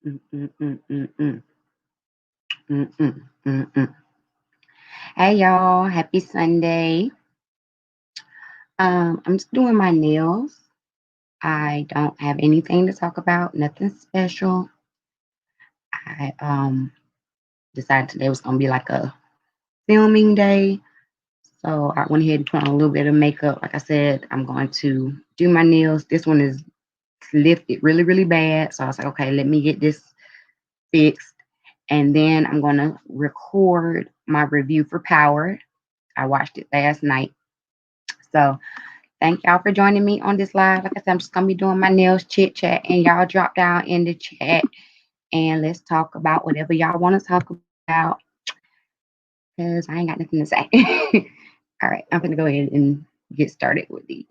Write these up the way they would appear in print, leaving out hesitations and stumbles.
Mm, mm, mm, mm, mm. Mm, mm, mm, mm. Hey y'all, happy Sunday. I'm just doing my nails. I don't have anything to talk about, nothing special. I decided today was gonna be like a filming day. So I went ahead and put on a little bit of makeup. Like I said, I'm going to do my nails. This one is lifted really, really bad. So I was like, okay, let me get this fixed. And then I'm gonna record my review for Power. I watched it last night. So thank y'all for joining me on this live. Like I said, I'm just gonna be doing my nails chit chat, and y'all drop down in the chat and let's talk about whatever y'all want to talk about. Cause I ain't got nothing to say. All right, I'm gonna go ahead and get started with these.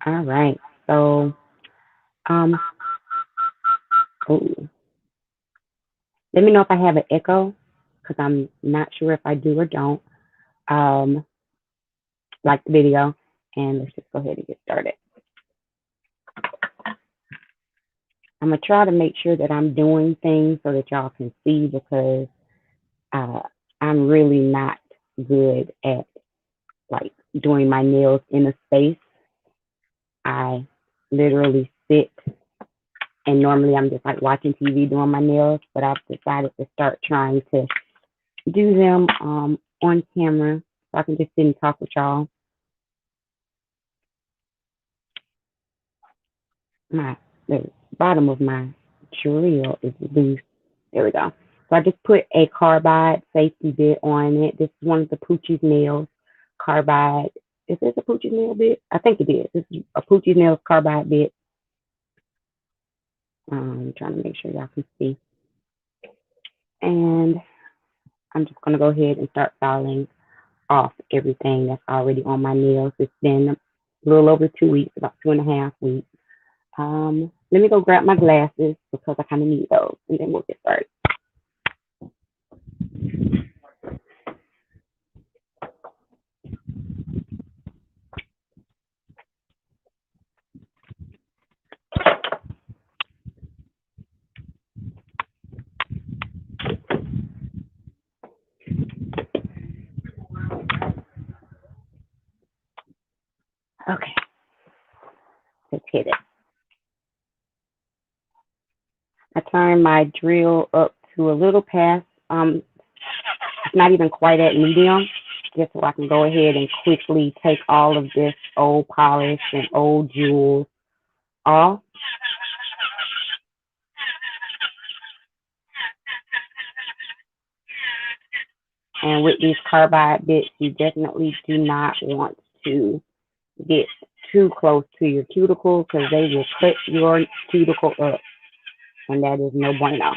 All right, so um, oh, let me know if I have an echo, because I'm not sure if I do or don't. Um, like the video, and let's just go ahead and get started. I'm gonna try to make sure that I'm doing things so that y'all can see, because uh, I'm really not good at like doing my nails in a space. I literally sit, and normally I'm just like watching TV doing my nails, but I've decided to start trying to do them on camera so I can just sit and talk with y'all. My the bottom of my drill is loose. There we go. So I just put a carbide safety bit on it. This is one of the Poochie's nails. Carbide. Is this a Poochie's nail bit? I think it is. This is a Poochie's nails carbide bit. Trying to make sure y'all can see. And I'm just going to go ahead and start filing off everything that's already on my nails. It's been a little over 2 weeks, about 2.5 weeks. Let me go grab my glasses because I kind of need those, and then we'll get started. Okay, let's hit it. I turn my drill up to a little past, it's not even quite at medium, just so I can go ahead and quickly take all of this old polish and old jewels off. And with these carbide bits, you definitely do not want to get too close to your cuticle, because they will cut your cuticle up, and that is no bueno.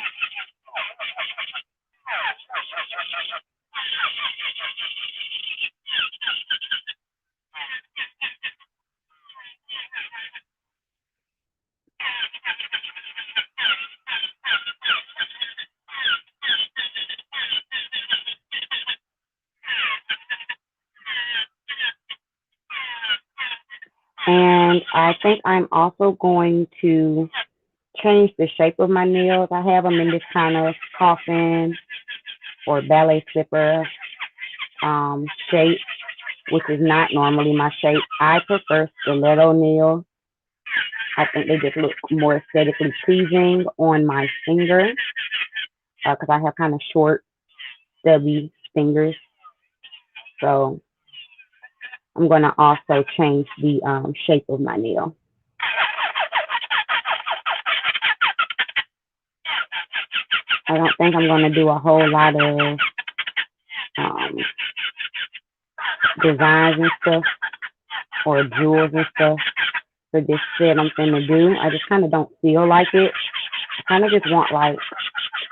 And I think I'm also going to change the shape of my nails. I have them in this kind of coffin or ballet slipper shape, which is not normally my shape. I prefer stiletto nails. I think they just look more aesthetically pleasing on my finger, because I have kind of short, stubby fingers. So I'm going to also change the shape of my nail. I don't think I'm going to do a whole lot of um, designs and stuff, or jewels and stuff for this set I'm finna do. I just kind of don't feel like it. I kind of just want like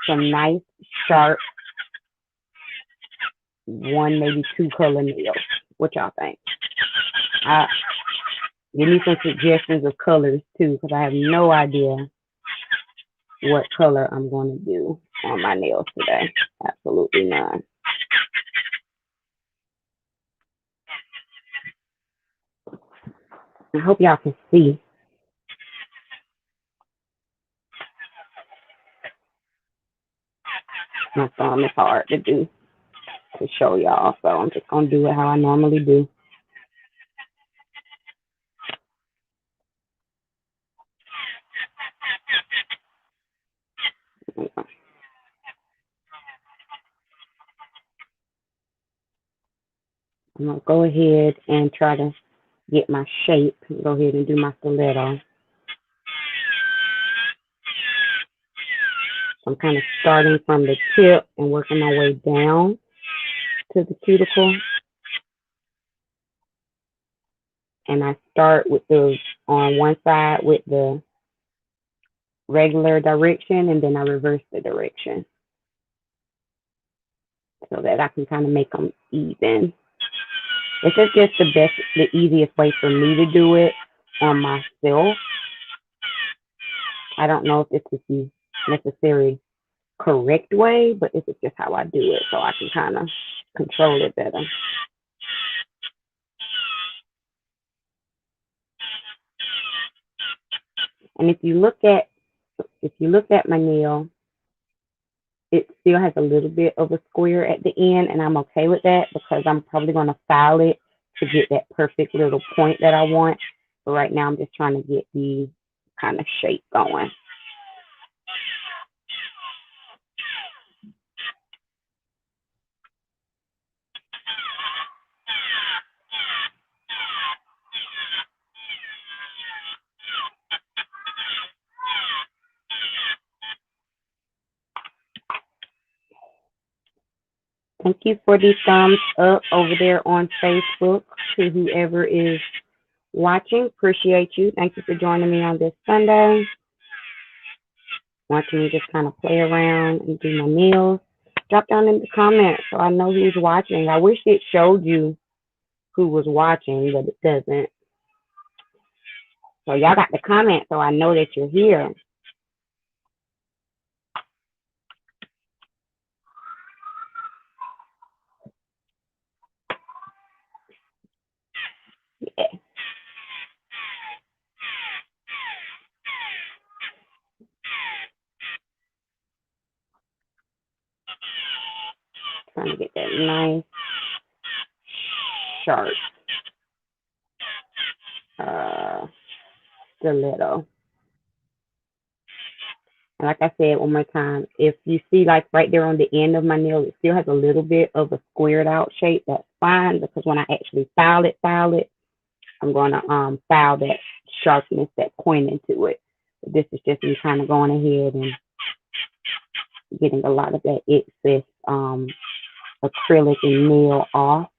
some nice, sharp, one, maybe two color nails. What y'all think? Give me some suggestions of colors too, because I have no idea what color I'm going to do on my nails today. Absolutely none. I hope y'all can see. My thumb is hard to do to show y'all, so I'm just gonna do it how I normally do. I'm gonna go ahead and try to get my shape. Go ahead and do my stiletto. I'm kind of starting from the tip and working my way down to the cuticle. And I start with the on one side with the regular direction, and then I reverse the direction so that I can kind of make them even. This is just the easiest way for me to do it on myself. I don't know if this is the necessary correct way, but this is just how I do it, so I can kind of control it better. And if you look at my nail, it still has a little bit of a square at the end, and I'm okay with that because I'm probably going to file it to get that perfect little point that I want. But right now I'm just trying to get the kind of shape going. Thank you for the thumbs up over there on Facebook to whoever is watching. Appreciate you. Thank you for joining me on this Sunday. Watching me just kind of play around and do my nails. Drop down in the comments so I know who's watching. I wish it showed you who was watching, but it doesn't. So y'all got the comment so I know that you're here. Yeah. Trying to get that nice, sharp stiletto. And like I said one more time, if you see like right there on the end of my nail, it still has a little bit of a squared out shape. That's fine because when I actually file it, I'm going to file that sharpness, that point into it. But this is just me kind of going ahead and getting a lot of that excess acrylic and nail off.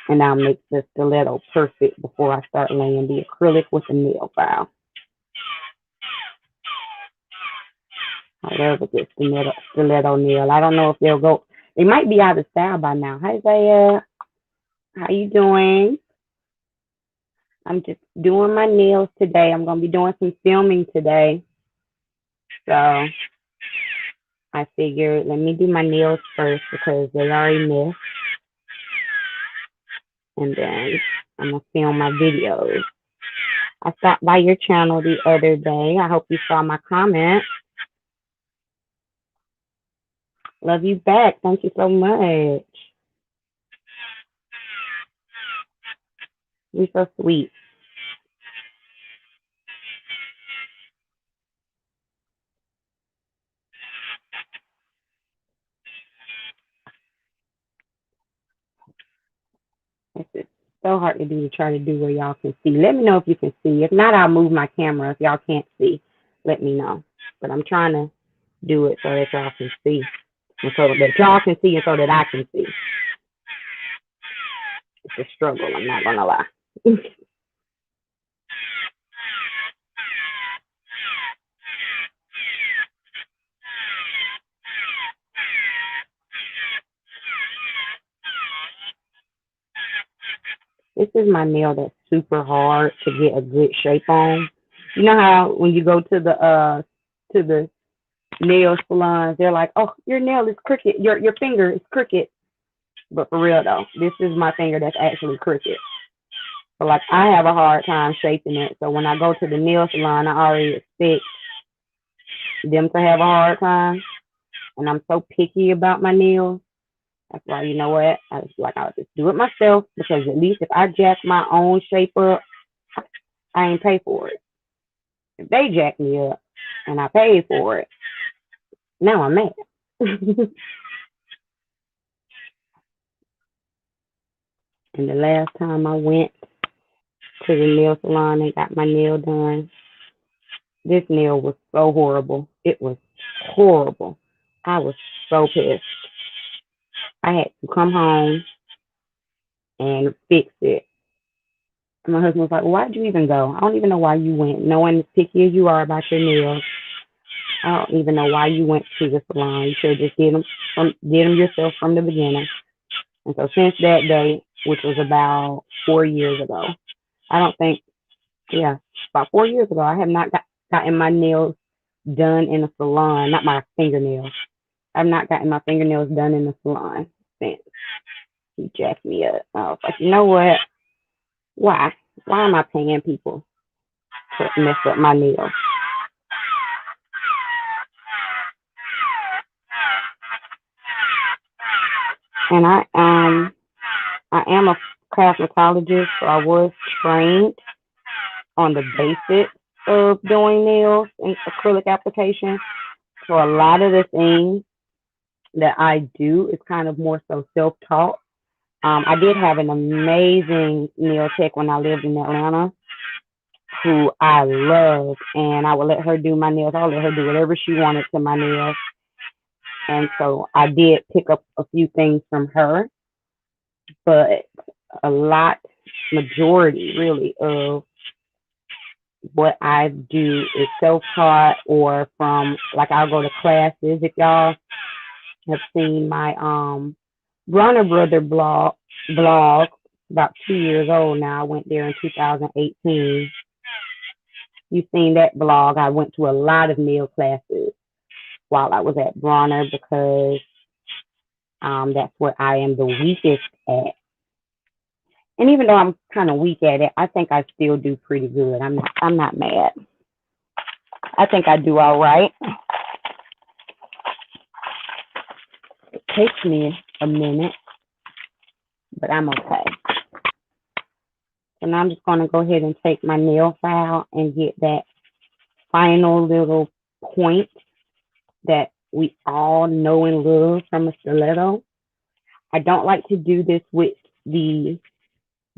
And I'll make the stiletto perfect before I start laying the acrylic with the nail file. I love a good stiletto nail. I don't know if they'll go. They might be out of style by now. Hi, Zaya. How you doing? I'm just doing my nails today. I'm going to be doing some filming today. So I figured let me do my nails first because they already missed. And then I'm going to film my videos. I stopped by your channel the other day. I hope you saw my comment. Love you back. Thank you so much. You're so sweet. It's so hard to do to try to do where y'all can see. Let me know if you can see. If not, I'll move my camera. If y'all can't see, let me know. But I'm trying to do it so that y'all can see. And so that y'all can see and so that I can see. It's a struggle, I'm not going to lie. This is my nail that's super hard to get a good shape on. You know how when you go to the nail salons, they're like, "Oh, your nail is crooked. Your finger is crooked." But for real though, this is my finger that's actually crooked. So like I have a hard time shaping it. So when I go to the nail salon, I already expect them to have a hard time. And I'm so picky about my nails. That's why, you know what? I was like, I'll just do it myself because at least if I jack my own shape up, I ain't pay for it. If they jack me up and I paid for it, now I'm mad. And the last time I went to the nail salon and got my nail done, this nail was so horrible. It was horrible. I was so pissed. I had to come home and fix it. And my husband was like, well, why'd you even go? I don't even know why you went. Knowing as picky as you are about your nails, I don't even know why you went to the salon. You should have just did them yourself from the beginning. And so since that day, which was about 4 years ago, I don't think, yeah, about 4 years ago, I have not gotten my nails done in a salon, not my fingernails. I've not gotten my fingernails done in the salon since he jacked me up. I was like, you know what? Why? Why am I paying people to mess up my nails? And I am a cosmetologist, so I was trained on the basics of doing nails and acrylic application. So a lot of the things that I do is kind of more so self-taught. I did have an amazing nail tech when I lived in Atlanta who I loved, and I would let her do my nails. I would let her do whatever she wanted to my nails. And so I did pick up a few things from her, but a lot, majority really of what I do is self-taught or from like I'll go to classes. If y'all have seen my Bronner Brother blog about 2 years old now. I went there in 2018. You've seen that blog. I went to a lot of nail classes while I was at Bronner because that's where I am the weakest at. And even though I'm kind of weak at it, I think I still do pretty good. I'm not mad. I think I do all right. It takes me a minute, but I'm okay. So now I'm just going to go ahead and take my nail file and get that final little point that we all know and love from a stiletto. I don't like to do this with the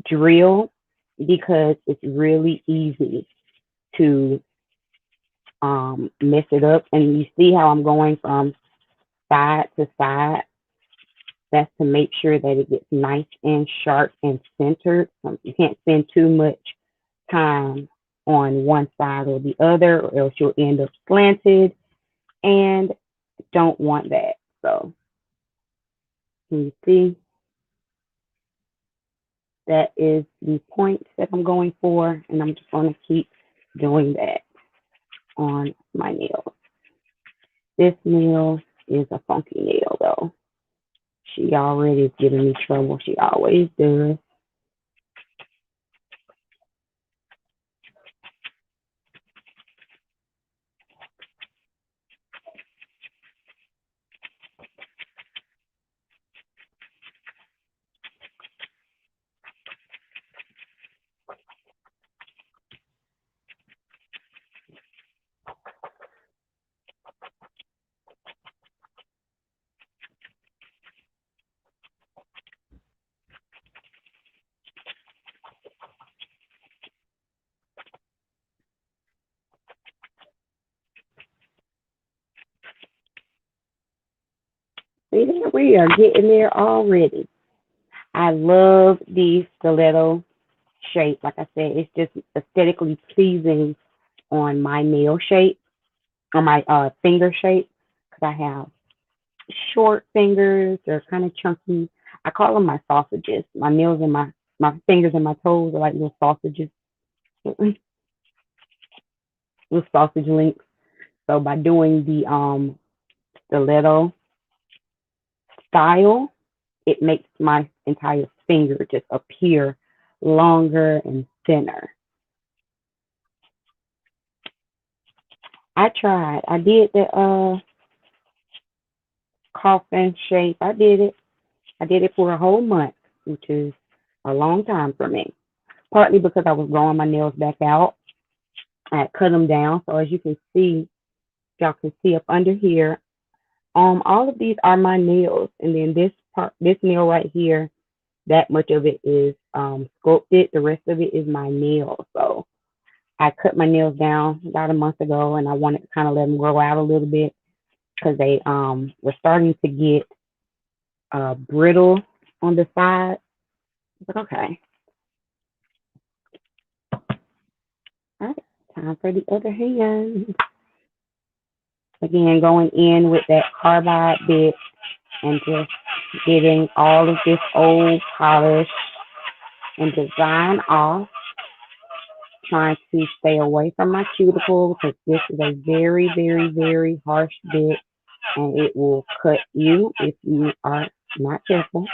drill because it's really easy to mess it up. And you see how I'm going from side to side. That's to make sure that it gets nice and sharp and centered. You can't spend too much time on one side or the other, or else you'll end up slanted and don't want that. So can you see that is the point that I'm going for, and I'm just going to keep doing that on my nails. This nail is a funky nail though. She already is giving me trouble. She always does. See, we are getting there already. I love the stiletto shape. Like I said, it's just aesthetically pleasing on my nail shape, on my finger shape, because I have short fingers. They're kind of chunky. I call them my sausages. My nails and my fingers and my toes are like little sausages, little sausage links. So by doing the stiletto style, it makes my entire finger just appear longer and thinner. I tried. I did the coffin shape. I did it. I did it for a whole month, which is a long time for me. Partly because I was growing my nails back out. I had cut them down. So as you can see, y'all can see up under here, all of these are my nails. And then this part, this nail right here, that much of it is sculpted. The rest of it is my nail. So I cut my nails down about a month ago, and I wanted to kind of let them grow out a little bit because they were starting to get brittle on the side. But okay, all right, time for the other hand. Again, going in with that carbide bit and just getting all of this old polish and design off, trying to stay away from my cuticle because this is a very, very, very harsh bit and it will cut you if you are not careful.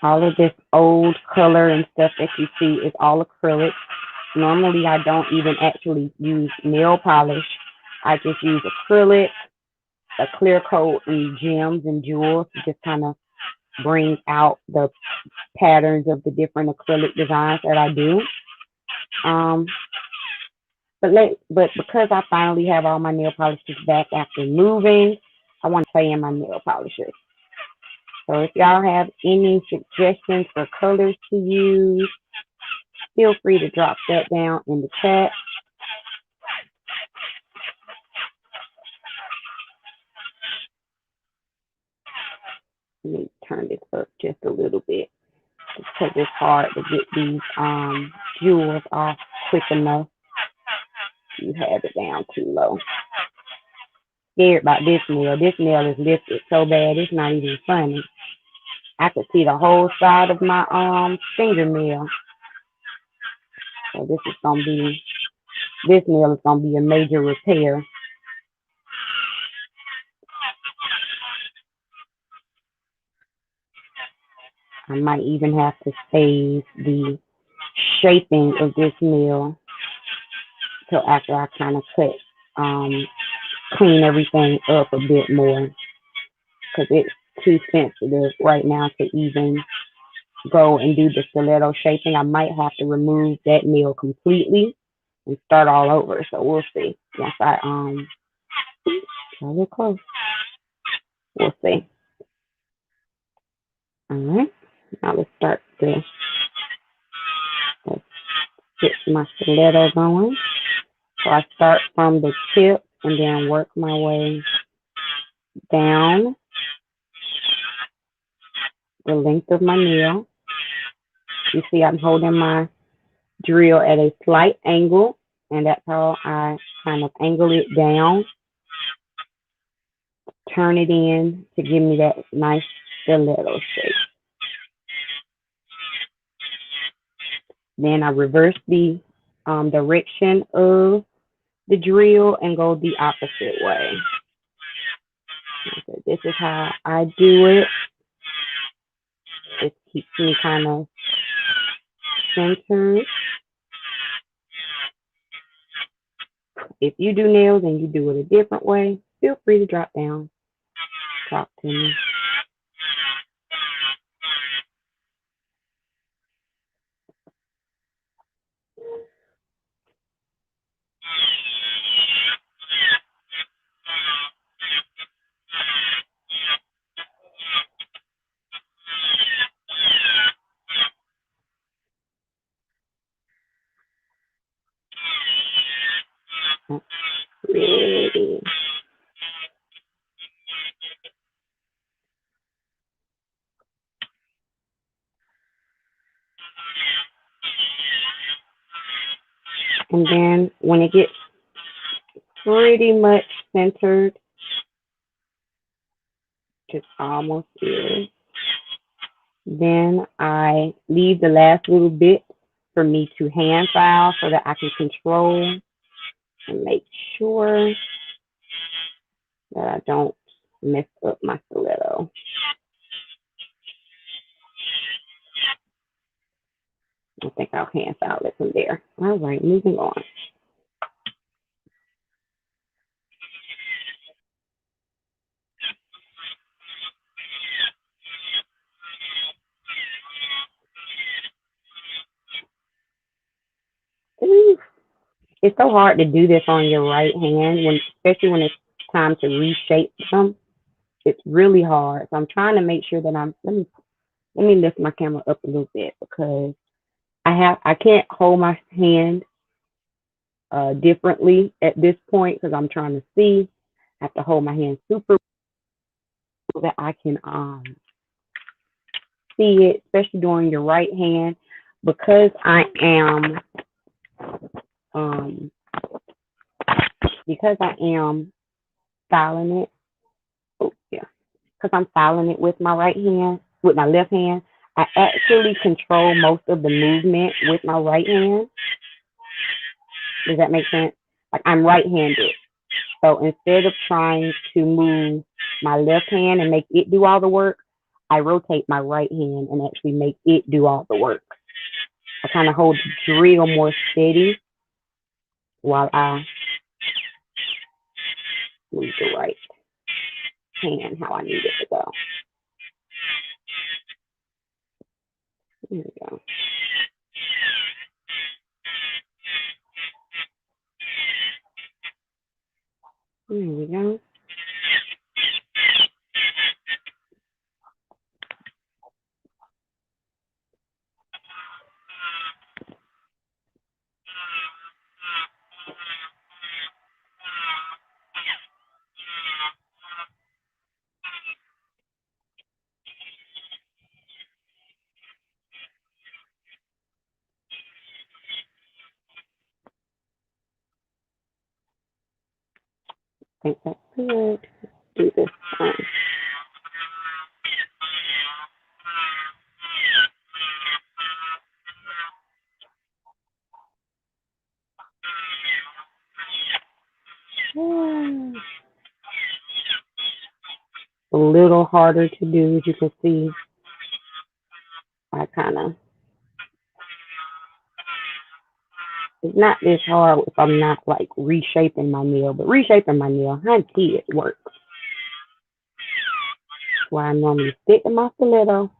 All of this old color and stuff that you see is all acrylic. Normally, I don't even actually use nail polish. I just use acrylic, a clear coat, and gems and jewels to just kind of bring out the patterns of the different acrylic designs that I do. But because I finally have all my nail polishes back after moving, I want to play in my nail polishes. So if y'all have any suggestions for colors to use, feel free to drop that down in the chat. Let me turn this up just a little bit because it's hard to get these jewels off quick enough. You have it down too low. Scared about this nail. This nail is lifted so bad it's not even funny. I could see the whole side of my fingernail. So this nail is gonna be a major repair. I might even have to save the shaping of this nail till after I kind of clean everything up a bit more because it's too sensitive right now to even go and do the stiletto shaping. I might have to remove that nail completely and start all over. So we'll see. Once I a little close. We'll see. All right. Now let's start this. Let's get my stiletto going. So I start from the tip and then work my way down the length of my nail. You see I'm holding my drill at a slight angle, and that's how I kind of angle it down, turn it in to give me that nice stiletto shape. Then I reverse the direction of the drill and go the opposite way. Okay, this is how I do it. It keeps me kind of centered. If you do nails and you do it a different way, feel free to drop down, talk to me. Pretty. And then when it gets pretty much centered, just almost is, then I leave the last little bit for me to hand file so that I can control and make sure that I don't mess up my stiletto. I think I'll hand file it from there. All right, moving on. Ooh, it's so hard to do this on your right hand, especially when it's time to reshape them. It's really hard. So I'm trying to make sure that let me lift my camera up a little bit because I can't hold my hand differently at this point because I'm trying to see. I have to hold my hand super so that I can see it, especially during your right hand, because um I am styling it. Oh yeah, because I'm styling it with my right hand, with my left hand. I actually control most of the movement with my right hand. Does that make sense? Like I'm right-handed. So instead of trying to move my left hand and make it do all the work, I rotate my right hand and actually make it do all the work. I kind of hold the drill more steady while I move the right hand how I need it to go. There we go. There we go. I think that's good. Do this one. A little harder to do, as you can see. I kind of, it's not this hard if I'm not like reshaping my nail, but reshaping my nail, I see it works. That's why I normally stick to my stiletto.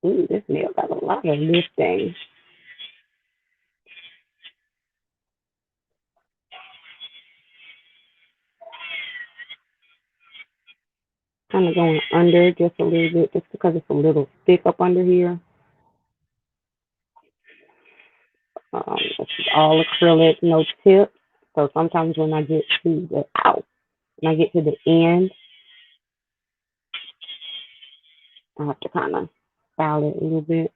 Ooh, this nail got a lot of lifting. Kind of going under just a little bit, just because it's a little thick up under here. This is all acrylic, no tip. So sometimes when I get to the end, I have to kind of file it a little bit.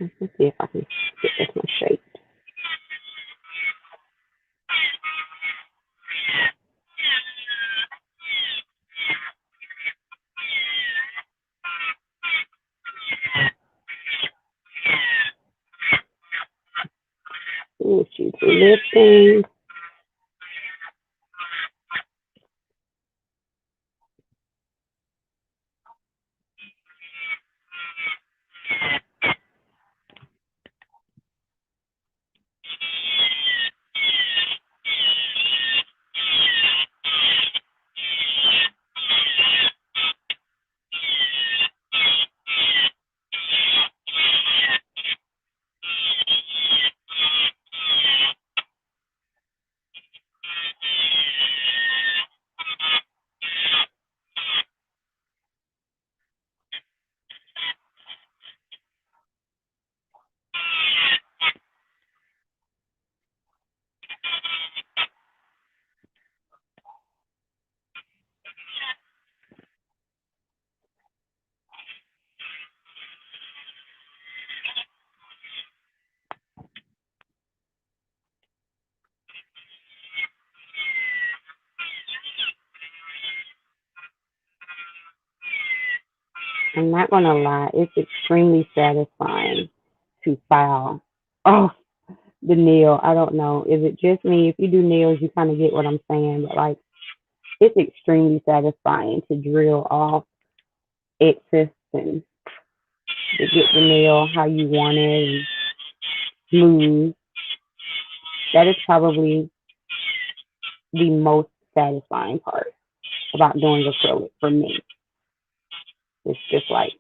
Let's see if I can get this one shaped. Ooh, she's lifting. I'm not gonna lie, it's extremely satisfying to file. Oh, the nail. I don't know. Is it just me? If you do nails, you kind of get what I'm saying. But like, it's extremely satisfying to drill off excess and to get the nail how you want it and smooth. That is probably the most satisfying part about doing acrylic for me. It's just like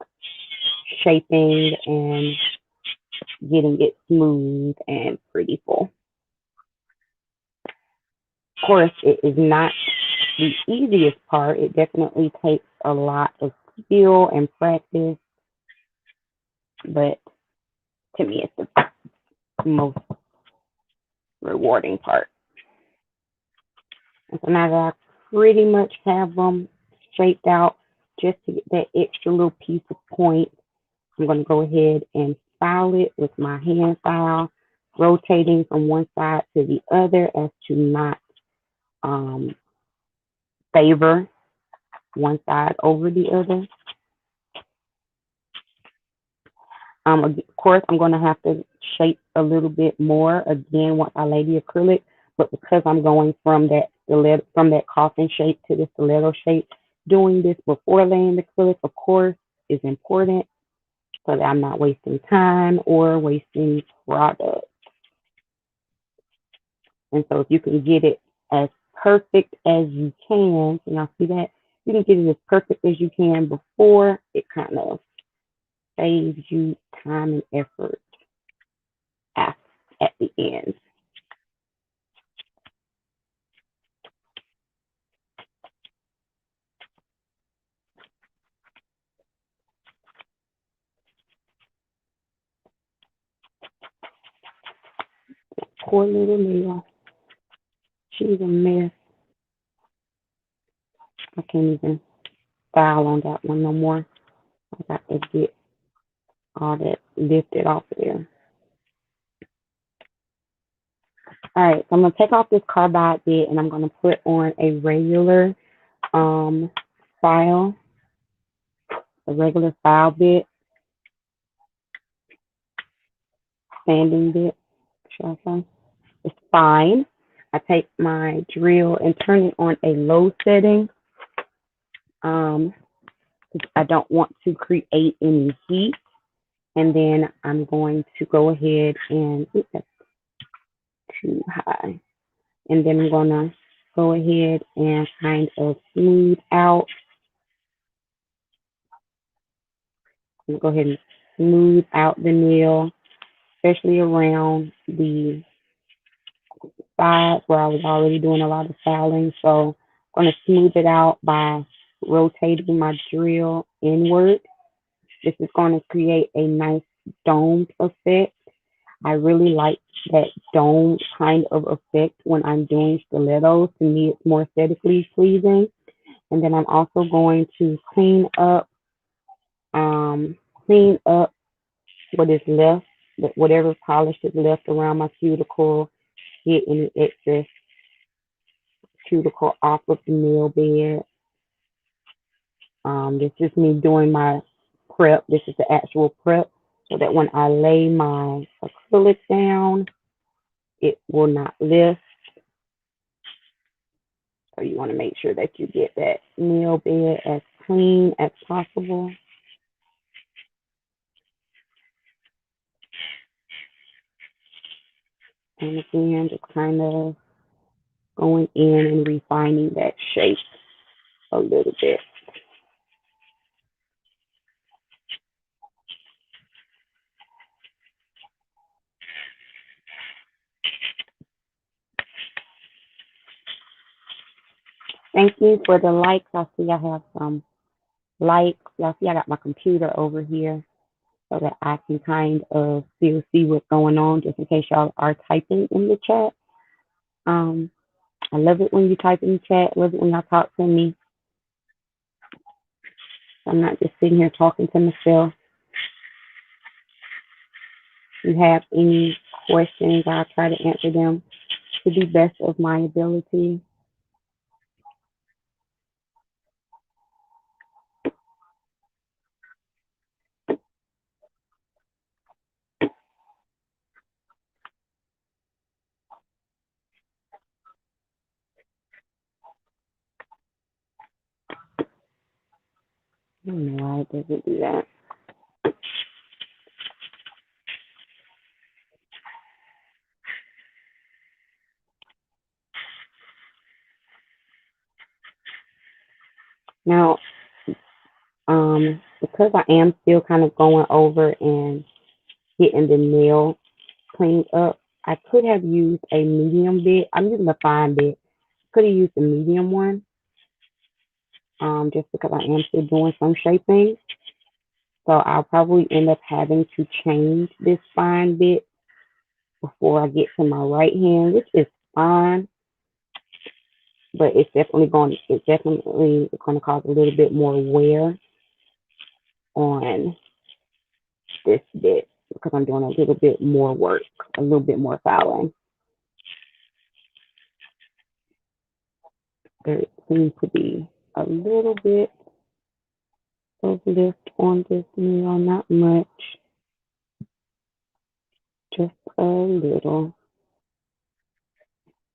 shaping and getting it smooth and prettyful. Of course, it is not the easiest part. It definitely takes a lot of skill and practice, but to me, it's the most rewarding part. And so now that I pretty much have them shaped out, just to get that extra little piece of point, I'm going to go ahead and file it with my hand file, rotating from one side to the other as to not um, favor one side over the other. Of course, I'm going to have to shape a little bit more again once I lay the acrylic, but because I'm going from that stiletto, from that coffin shape to the stiletto shape, doing this before laying the acrylic, of course, is important so that I'm not wasting time or wasting product. And so if you can get it as perfect as you can, and y'all see that, you can get it as perfect as you can before, it kind of saves you time and effort at, at the end. Poor little Leah. She's a mess. I can't even file on that one no more. I got to get all that lifted off of there. All right, so I'm gonna take off this carbide bit and I'm gonna put on a regular file, a regular file bit, sanding bit, should I say? It's fine. I take my drill and turn it on a low setting. I don't want to create any heat. And then I'm going to go ahead and, oops, that's too high. And then I'm gonna go ahead and kind of smooth out. I'm gonna go ahead and smooth out the nail, especially around the sides where I was already doing a lot of filing. So I'm gonna smooth it out by rotating my drill inward. This is going to create a nice domed effect. I really like that dome kind of effect when I'm doing stilettos. To me, it's more aesthetically pleasing. And then I'm also going to clean up what is left, whatever polish is left around my cuticle, get any excess cuticle off of the nail bed. This is me doing my prep. This is the actual prep, so that when I lay my acrylic down, it will not lift. So you want to make sure that you get that nail bed as clean as possible. And again, just kind of going in and refining that shape a little bit. Thank you for the likes. I see I have some likes. Y'all see I got my computer over here so that I can kind of still see what's going on, just in case y'all are typing in the chat. I love it when you type in the chat. I love it when y'all talk to me. I'm not just sitting here talking to myself. If you have any questions, I'll try to answer them to the best of my ability. I don't know why it doesn't do that. Now, because I am still kind of going over and getting the nail cleaned up, I could have used a medium bit. I'm using a fine bit. Could have used a medium one, just because I am still doing some shaping. So I'll probably end up having to change this fine bit before I get to my right hand, which is fine, but it's definitely going to cause a little bit more wear on this bit because I'm doing a little bit more work, a little bit more filing. There seems to be a little bit of lift on this nail, not much, just a little.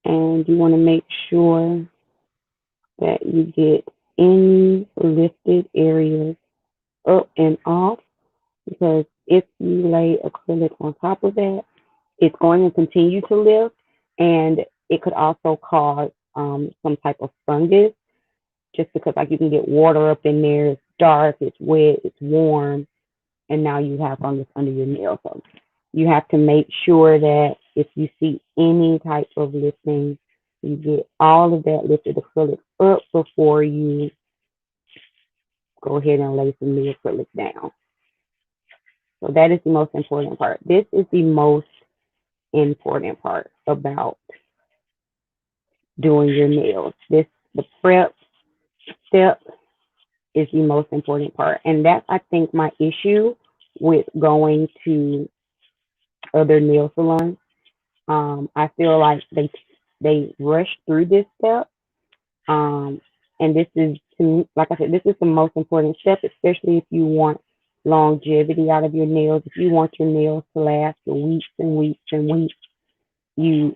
And you want to make sure that you get any lifted areas up and off, because if you lay acrylic on top of that, it's going to continue to lift, and it could also cause some type of fungus, just because like you can get water up in there, it's dark, it's wet, it's warm, and now you have fungus under your nail. So you have to make sure that if you see any type of lifting, you get all of that lifted acrylic up before you go ahead and lay some new acrylic down. So that is the most important part. This is the most important part about doing your nails. The prep step is the most important part. And that's, I think, my issue with going to other nail salons. I feel like they rush through this step. Um, and this is, to me, like I said, this is the most important step, especially if you want longevity out of your nails. If you want your nails to last for weeks and weeks and weeks, you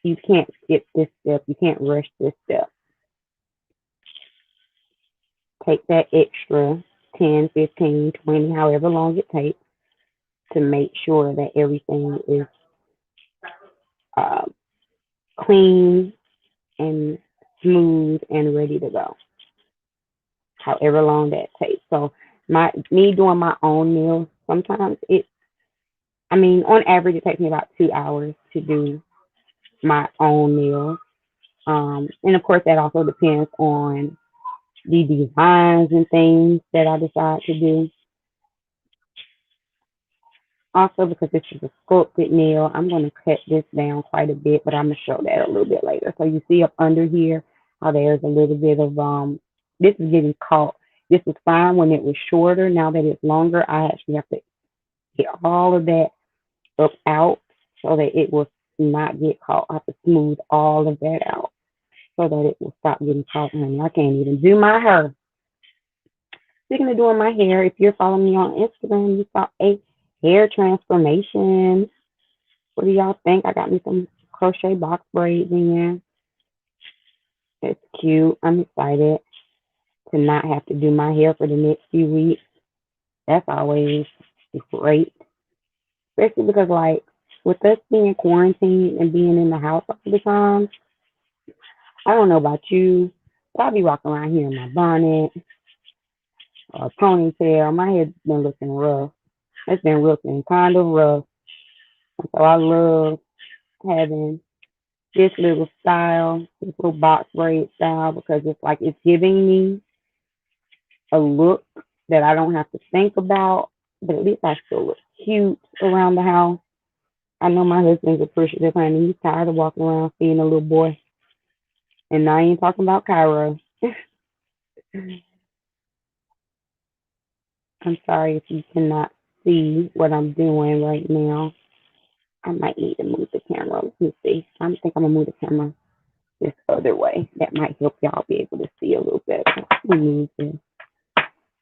you can't skip this step. You can't rush this step. Take that extra 10, 15, 20, however long it takes to make sure that everything is uh, clean and smooth and ready to go. However long that takes. So me doing my own nails, sometimes on average it takes me about 2 hours to do my own nails. And of course that also depends on the designs and things that I decide to do. Also, because this is a sculpted nail, I'm going to cut this down quite a bit, but I'm going to show that a little bit later. So you see up under here how there's a little bit of, this is getting caught. This was fine when it was shorter. Now that it's longer, I actually have to get all of that up out so that it will not get caught. I have to smooth all of that out so that it will stop getting caught. Honey, I can't even do my hair. Speaking of doing my hair, if you're following me on Instagram, you saw a hair transformation. What do y'all think? I got me some crochet box braids in. It's cute. I'm excited to not have to do my hair for the next few weeks. That's always great, especially because like with us being quarantined and being in the house all the time, I don't know about you, but I'll be walking around here in my bonnet or a ponytail. My hair's been looking rough. It's been looking kind of rough. And so I love having this little style, this little box braid style, because it's like it's giving me a look that I don't have to think about, but at least I still look cute around the house. I know my husband's appreciative, honey. He's tired of walking around seeing a little boy. And I ain't talking about Cairo. I'm sorry if you cannot see what I'm doing right now. I might need to move the camera. Let me see. I think I'm gonna move the camera this other way. That might help y'all be able to see a little better. Let me move this.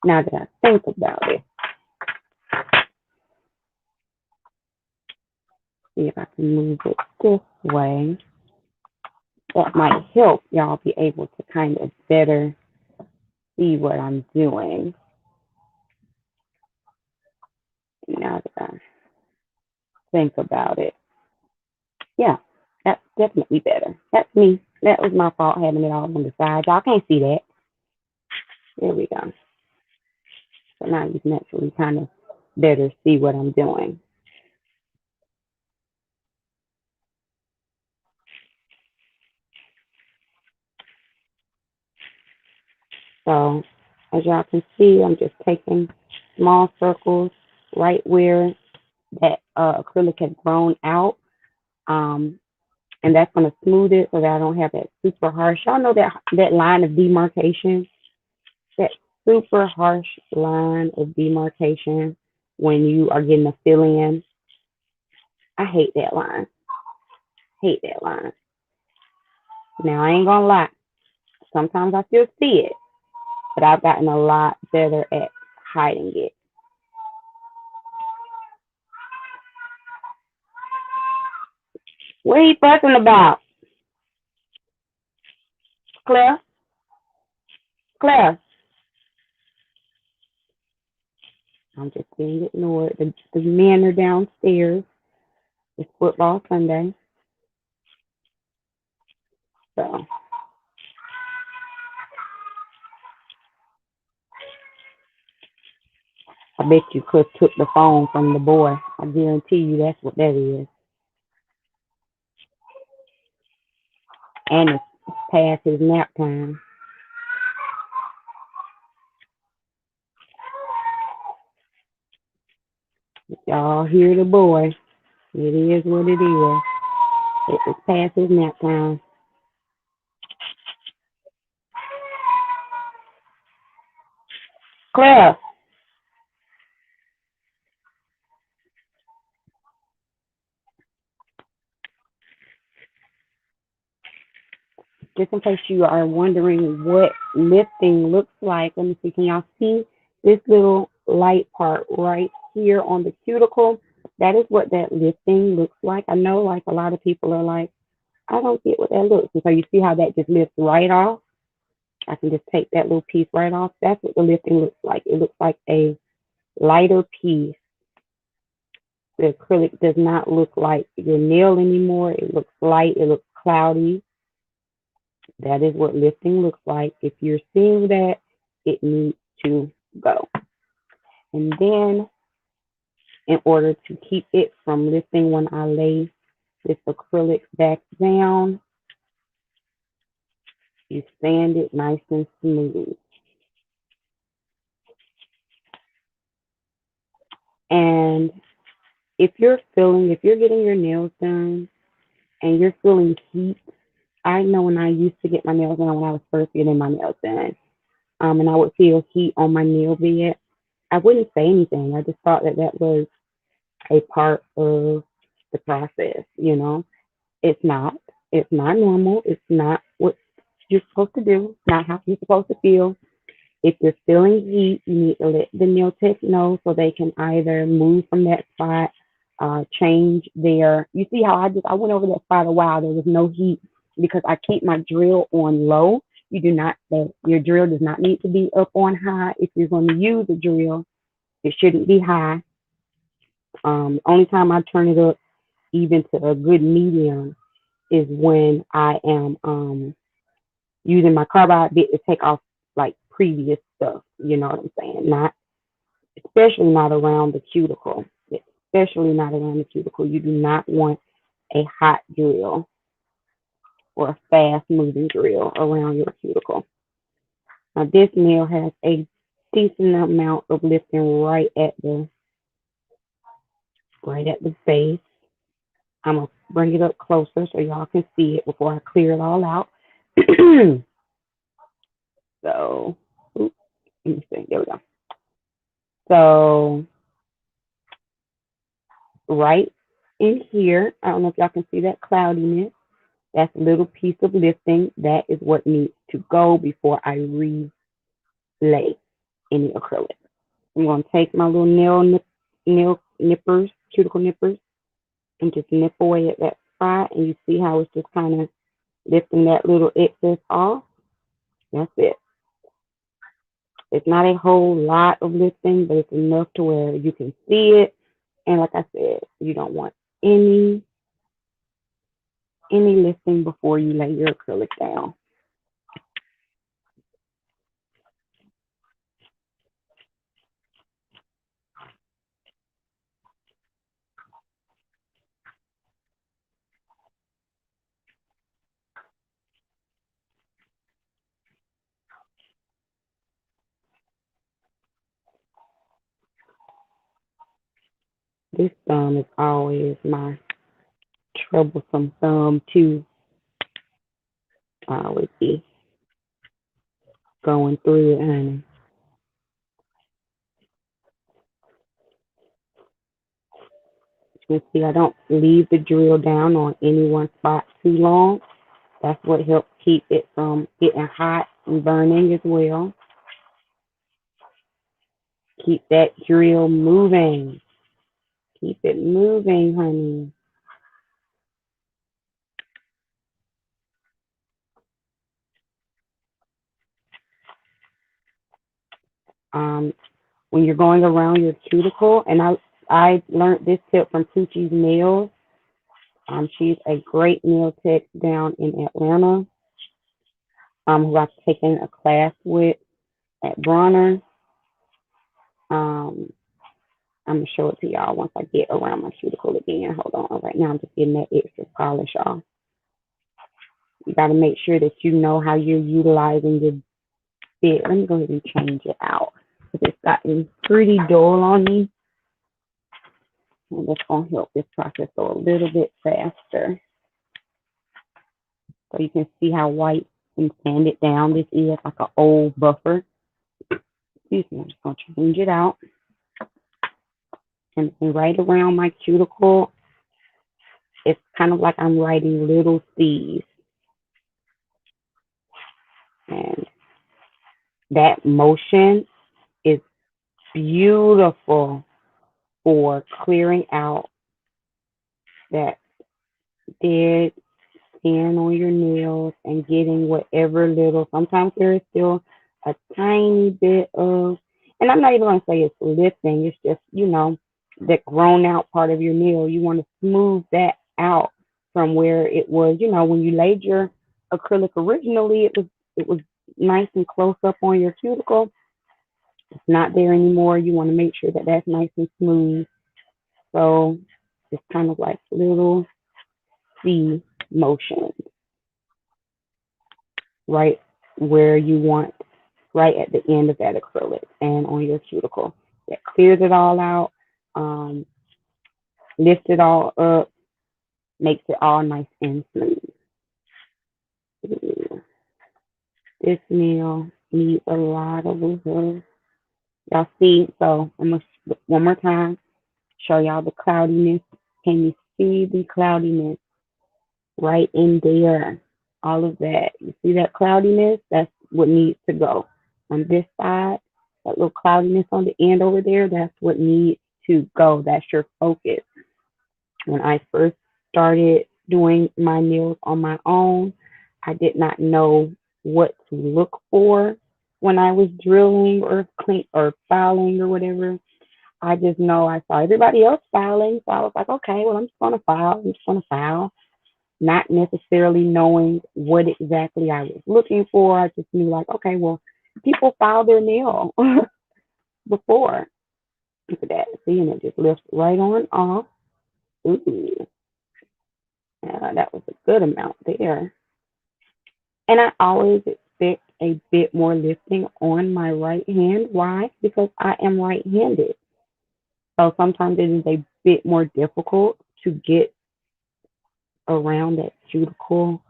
Now that I think about it, see if I can move it this way. That might help y'all be able to kind of better see what I'm doing. now that I think about it. Yeah, that's definitely better. That's me. That was my fault having it all on the side. Y'all can't see that. There we go. So now you can actually kind of better see what I'm doing. So as y'all can see, I'm just taking small circles right where that acrylic has grown out. And that's going to smooth it so that I don't have that super harsh. Y'all know that line of demarcation, that super harsh line of demarcation when you are getting a fill in. I hate that line. Hate that line. Now I ain't gonna lie. Sometimes I still see it, but I've gotten a lot better at hiding it. What are you fussing about? Claire? Claire? I'm just being ignored. The men are downstairs. It's football Sunday. So I bet you Cliff took the phone from the boy. I guarantee you that's what that is. And it's past his nap time. Y'all hear the boy. It is what it is. It was past his nap time. Claire, just in case you are wondering what lifting looks like, let me see, can y'all see this little light part right here on the cuticle? That is what that lifting looks like. I know like a lot of people are like, I don't get what that looks. And so you see how that just lifts right off? I can just take that little piece right off. That's what the lifting looks like. It looks like a lighter piece. The acrylic does not look like your nail anymore. It looks light. It looks cloudy. That is what lifting looks like. If you're seeing that, it needs to go. And then in order to keep it from lifting when I lay this acrylic back down, you sand it nice and smooth. And if you're getting your nails done and you're feeling heat, I know when I used to get my nails done when I was first getting my nails done, and I would feel heat on my nail bed, I wouldn't say anything. I just thought that that was a part of the process, you know. It's not. It's not normal. It's not what you're supposed to do. It's not how you're supposed to feel. If you're feeling heat, you need to let the nail tech know so they can either move from that spot, change their. You see how I went over that spot a while. There was no heat because I keep my drill on low. You do not. Your drill does not need to be up on high. If you're going to use a drill, it shouldn't be high. Only time I turn it up even to a good medium is when I am using my carbide bit to take off like previous stuff. You know what I'm saying? Not especially not around the cuticle. Especially not around the cuticle. You do not want a hot drill or a fast moving drill around your cuticle. Now this nail has a decent amount of lifting right at the base. I'm gonna bring it up closer so y'all can see it before I clear it all out. So, oops, let me see. There we go. So, right in here, I don't know if y'all can see that cloudiness. That's a little piece of lifting. That is what needs to go before I relay any acrylic. I'm gonna take my little nail nippers, cuticle nippers, and just nip away at that spot. And you see how it's just kind of lifting that little excess off. That's it. It's not a whole lot of lifting, but it's enough to where you can see it And like I said, you don't want any lifting before you lay your acrylic down. This thumb is always my troublesome thumb too. I always be going through it, honey. You can see I don't leave the drill down on any one spot too long. That's what helps keep it from getting hot and burning as well. Keep that drill moving. Keep it moving, honey. Um, when you're going around your cuticle, and I learned this tip from Poochie's Nails. She's a great nail tech down in Atlanta, who I've taken a class with at Bronner. Um, I'm gonna show it to y'all once I get around my cuticle again. Hold on. Right now I'm just getting that extra polish off. You gotta make sure that you know how you're utilizing your bit. Let me go ahead and change it out. It's gotten pretty dull on me. And that's gonna help this process go a little bit faster. So you can see how white and sanded down this is, like an old buffer. Excuse me, I'm just gonna change it out. And right around my cuticle, it's kind of like I'm writing little C's. And that motion is beautiful for clearing out that dead skin on your nails and getting whatever little, sometimes there is still a tiny bit of, and I'm not even going to say it's lifting, it's just, that grown out part of your nail. You want to smooth that out from where it was, when you laid your acrylic originally, it was nice and close up on your cuticle. It's not there anymore. You want to make sure that that's nice and smooth. So it's kind of like little C motion right where you want, right at the end of that acrylic and on your cuticle. That clears it all out, lifts it all up, makes it all nice and smooth. This nail needs a lot of love. Y'all see? So I'm going to, one more time, show y'all the cloudiness. Can you see the cloudiness right in there? All of that. You see that cloudiness? That's what needs to go. On this side, that little cloudiness on the end over there, that's what needs to go. That's your focus. When I first started doing my nails on my own, I did not know what to look for when I was drilling or clean or filing or whatever. I just know I saw everybody else filing, so I was like, okay, well, I'm just gonna file. I'm just gonna file, not necessarily knowing what exactly I was looking for. I just knew like, okay, well, people file their nail before. Look at that. See, and it just lifts right on off. Ooh, that was a good amount there. And I always expect a bit more lifting on my right hand. Why? Because I am right-handed. So sometimes it is a bit more difficult to get around that cuticle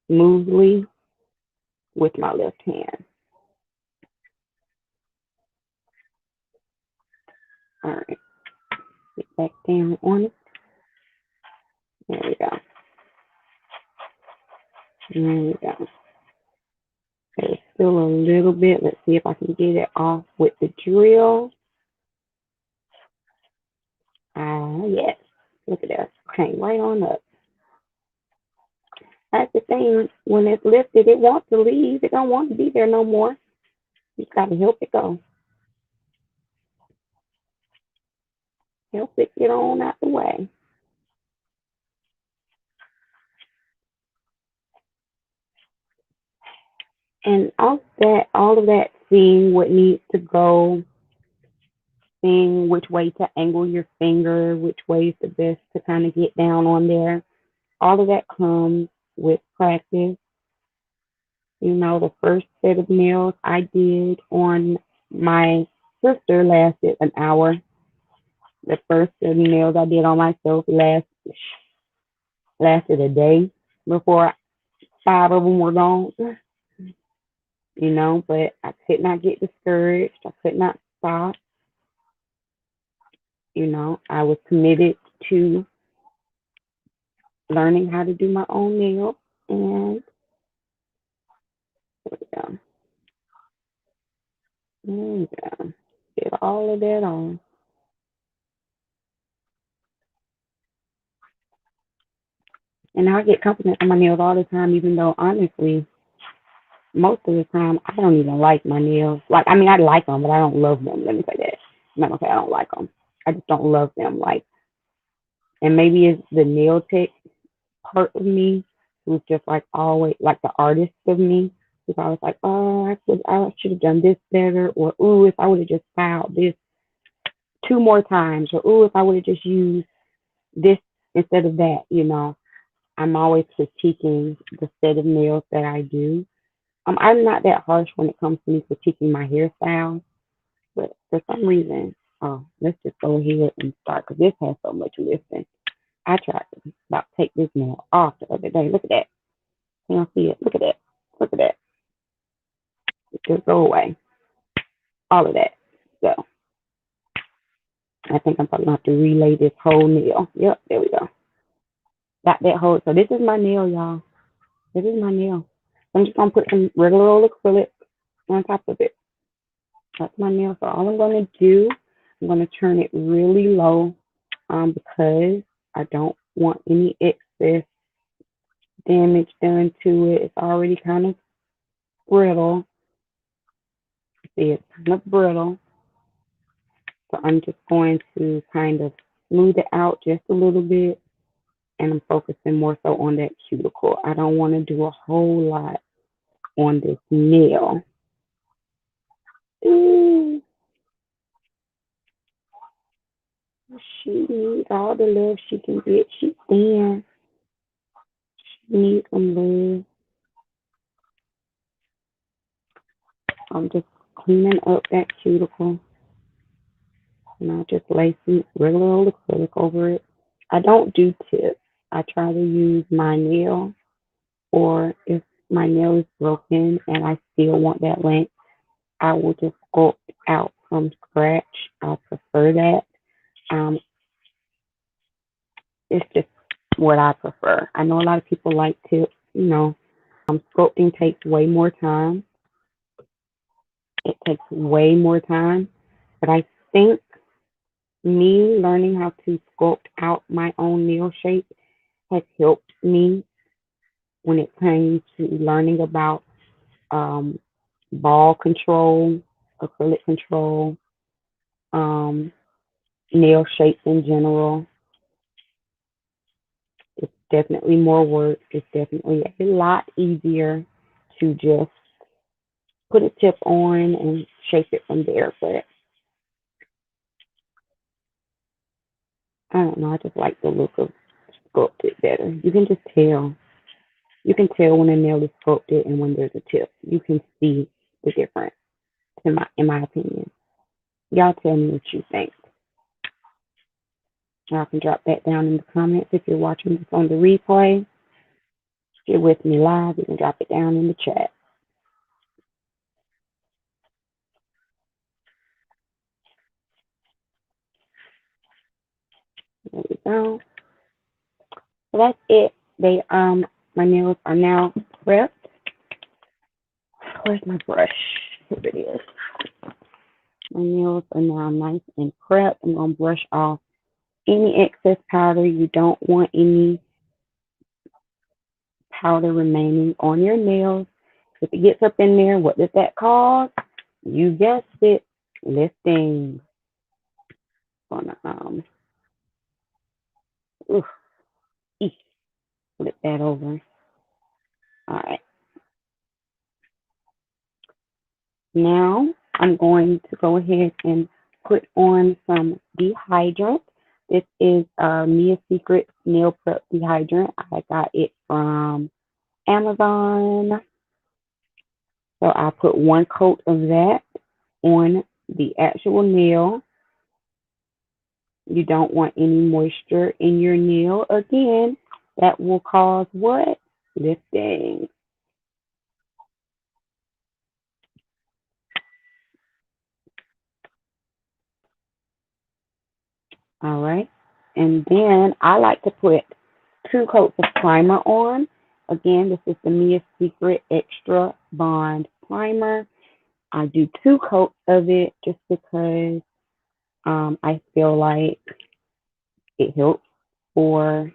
smoothly with my left hand. All right, get back down on it. There we go. There we go. There's still a little bit. Let's see if I can get it off with the drill. Yes. Look at that. Came right on up. That's the thing. When it's lifted, it wants to leave. It don't want to be there no more. You just got to help it go. Help it get on out the way. And all of that, seeing what needs to go, seeing which way to angle your finger, which way is the best to kind of get down on there. All of that comes with practice. You know, the first set of nails I did on my sister lasted an hour. The first set of nails I did on myself lasted a day before five of them were gone. You know, but I could not get discouraged. I could not stop. You know, I was committed to learning how to do my own nails, and yeah, and did all of that on. And I get compliments on my nails all the time, even though honestly, most of the time I don't even like my nails. Like, I mean, I like them, but I don't love them. Let me say that. I'm not gonna say I don't like them. I just don't love them. Like, and maybe it's the nail tech part of me who's just like always like the artist of me. Because I was like, oh, I should have done this better, or ooh, if I would have just filed this two more times, or ooh, if I would have just used this instead of that. You know, I'm always critiquing the set of nails that I do. I'm not that harsh when it comes to me critiquing my hairstyle, but for some reason, oh, let's just go ahead and start because this has so much lifting. I tried to about take this nail off the other day. Look at that. You don't see it. Look at that. Look at that. It just go away. All of that. So I think I'm probably gonna have to relay this whole nail. Yep, there we go. Got that whole. So this is my nail, y'all. This is my nail. I'm just gonna put some regular old acrylic on top of it. That's my nail. So all I'm gonna do, I'm gonna turn it really low, because I don't want any excess damage done to it. It's already kind of brittle. See, it's kind of brittle. So I'm just going to kind of smooth it out just a little bit, and I'm focusing more so on that cuticle. I don't want to do a whole lot on this nail. Ooh, she needs all the love she can get. She's thin. She needs some love. I'm just cleaning up that cuticle, and I just lay some regular old acrylic over it. I don't do tips. I try to use my nail, or if my nail is broken and I still want that length, I will just sculpt out from scratch. I prefer that. Um, it's just what I prefer. I know a lot of people like tips. You know, sculpting takes way more time. It takes way more time, but I think me learning how to sculpt out my own nail shape has helped me when it came to learning about um, ball control, acrylic control, um, nail shapes in general. It's definitely more work. It's definitely a lot easier to just put a tip on and shape it from there. But I don't know. I just like the look of sculpted better. You can just tell. You can tell when a nail is sculpted and when there's a tip. You can see the difference. In my opinion. Y'all tell me what you think. Y'all can drop that down in the comments if you're watching this on the replay. If you're with me live, you can drop it down in the chat. There we go. So that's it. My nails are now prepped. Where's my brush? Here it is. My nails are now nice and prepped. I'm gonna brush off any excess powder. You don't want any powder remaining on your nails. If it gets up in there, what does that cause? You guessed it, lifting. Gonna Oof, eek, flip that over. All right. Now I'm going to go ahead and put on some dehydrant. This is Mia Secret Nail Prep Dehydrant. I got it from Amazon. So I put one coat of that on the actual nail. You don't want any moisture in your nail. Again, that will cause what? Lifting. All right. And then I like to put 2 coats of primer on. Again, this is the Mia Secret Extra Bond Primer. I do 2 coats of it just because I feel like it helps for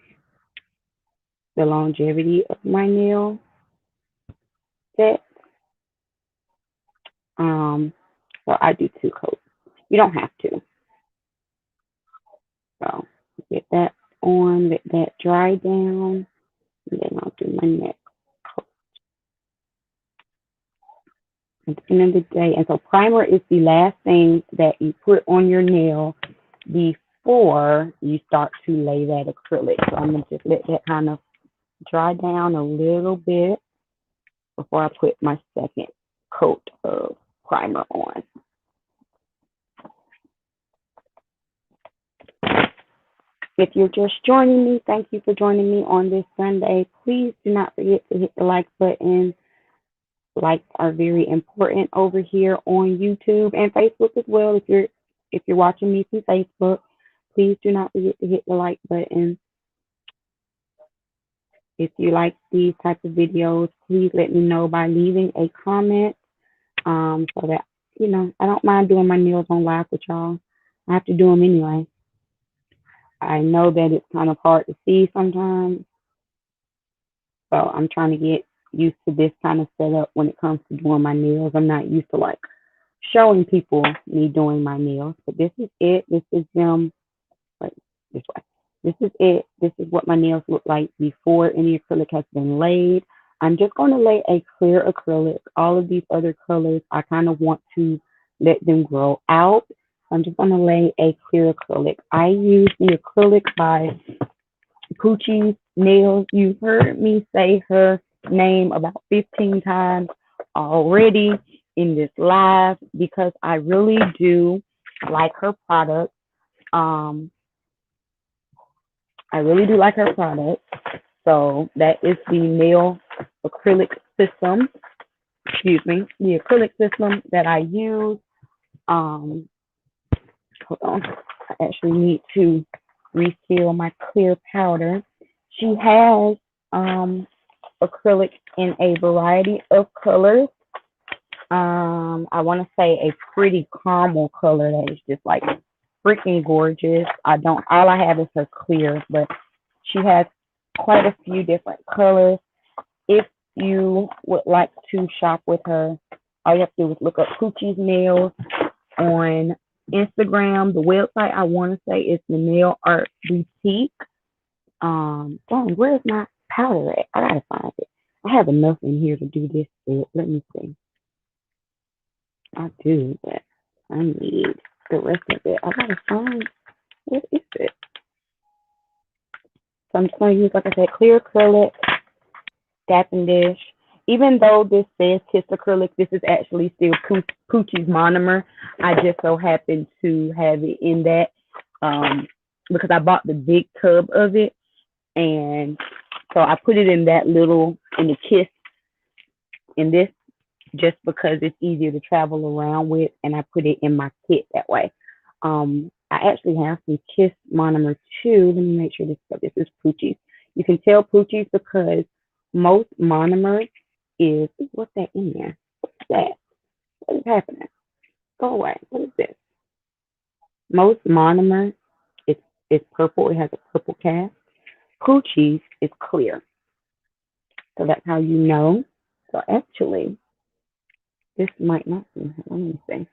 the longevity of my nail set. Um, so I do 2 coats. You don't have to. So get that on, let that dry down, and then I'll do my next coat at the end of the day. And so primer is the last thing that you put on your nail before you start to lay that acrylic. So I'm gonna just let that kind of dry down a little bit before I put my second coat of primer on. If you're just joining me, thank you for joining me on this Sunday. Please do not forget to hit the like button. Likes are very important over here on YouTube and Facebook as well. If you're watching me through Facebook, please do not forget to hit the like button. If you like these types of videos, please let me know by leaving a comment, so that I don't mind doing my nails on live with y'all. I have to do them anyway. I know that it's kind of hard to see sometimes, so I'm trying to get used to this kind of setup when it comes to doing my nails. I'm not used to like showing people me doing my nails, but this is it. This is them, like this way. This is it. This is what my nails look like before any acrylic has been laid. I'm just going to lay a clear acrylic. All of these other colors, I kind of want to let them grow out. I'm just going to lay a clear acrylic. I use the acrylic by Poochie's Nails. You've heard me say her name about 15 times already in this live because I really do like her product. Um, I really do like her product. So that is the nail acrylic system. Excuse me, the acrylic system that I use. Um, Hold on. I actually need to refill my clear powder. She has acrylic in a variety of colors. I want to say a pretty caramel color that is just like freaking gorgeous. All I have is her clear, but she has quite a few different colors. If you would like to shop with her, all you have to do is look up Poochie's Nails on Instagram. The website I want to say is the Nail Art Boutique. Where's my powder at? I gotta find it. I have enough in here to do this bit. Let me see. I do, but I need the rest of it. I gotta find, what is it? So I'm just gonna use, like I said, clear acrylic, Dapping Dish. Even though this says Kiss Acrylic, this is actually still Poochie's monomer. I just so happen to have it in that because I bought the big tub of it. And so I put it in the Kiss, in this, just because it's easier to travel around with. And I put it in my kit that way. I actually have some Kiss monomer too. Let me make sure this is Poochie's. You can tell Poochie's because most monomers is, what's that in there? What's that? What is happening? Go away. What is this? Most monomers, it's purple. It has a purple cast. Poochie's is clear. So that's how you know. So actually, this might not be her. Let me see.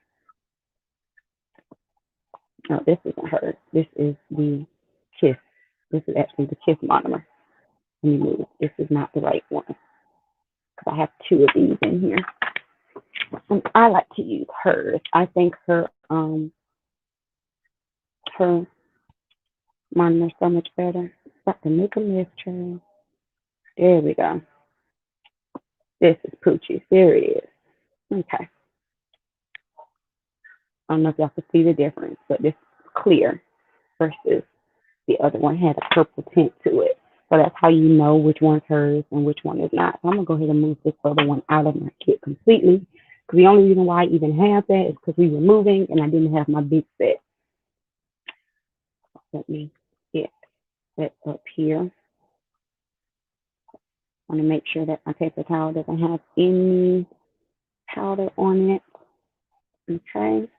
No, this isn't her. This is the Kiss. This is actually the Kiss monomer. Let me move. This is not the right one because I have two of these in here. And I like to use hers. I think her monomer is so much better. About to make a mess, child. There we go. This is Poochie's. There it is. Okay. I don't know if y'all can see the difference, but this is clear versus the other one had a purple tint to it. So that's how you know which one's hers and which one is not. So I'm going to go ahead and move this other one out of my kit completely. Because the only reason why I even have that is because we were moving and I didn't have my big set. Let me get that up here. I want to make sure that my paper towel doesn't have any powder on it. Okay.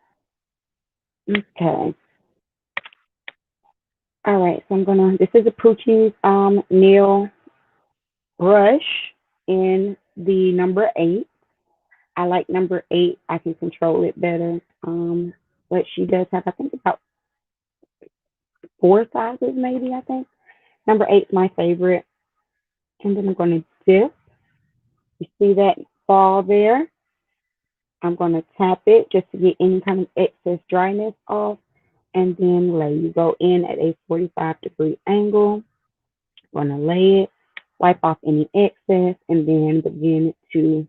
Okay. All right. So I'm going to, this is a Poochie's nail brush in the number 8. I like number 8. I can control it better. But she does have, I think, about 4 sizes, maybe, I think. Number 8 is my favorite. And then I'm going to dip. You see that ball there? I'm going to tap it just to get any kind of excess dryness off. And then lay. You go in at a 45-degree angle. I'm going to lay it, wipe off any excess, and then begin to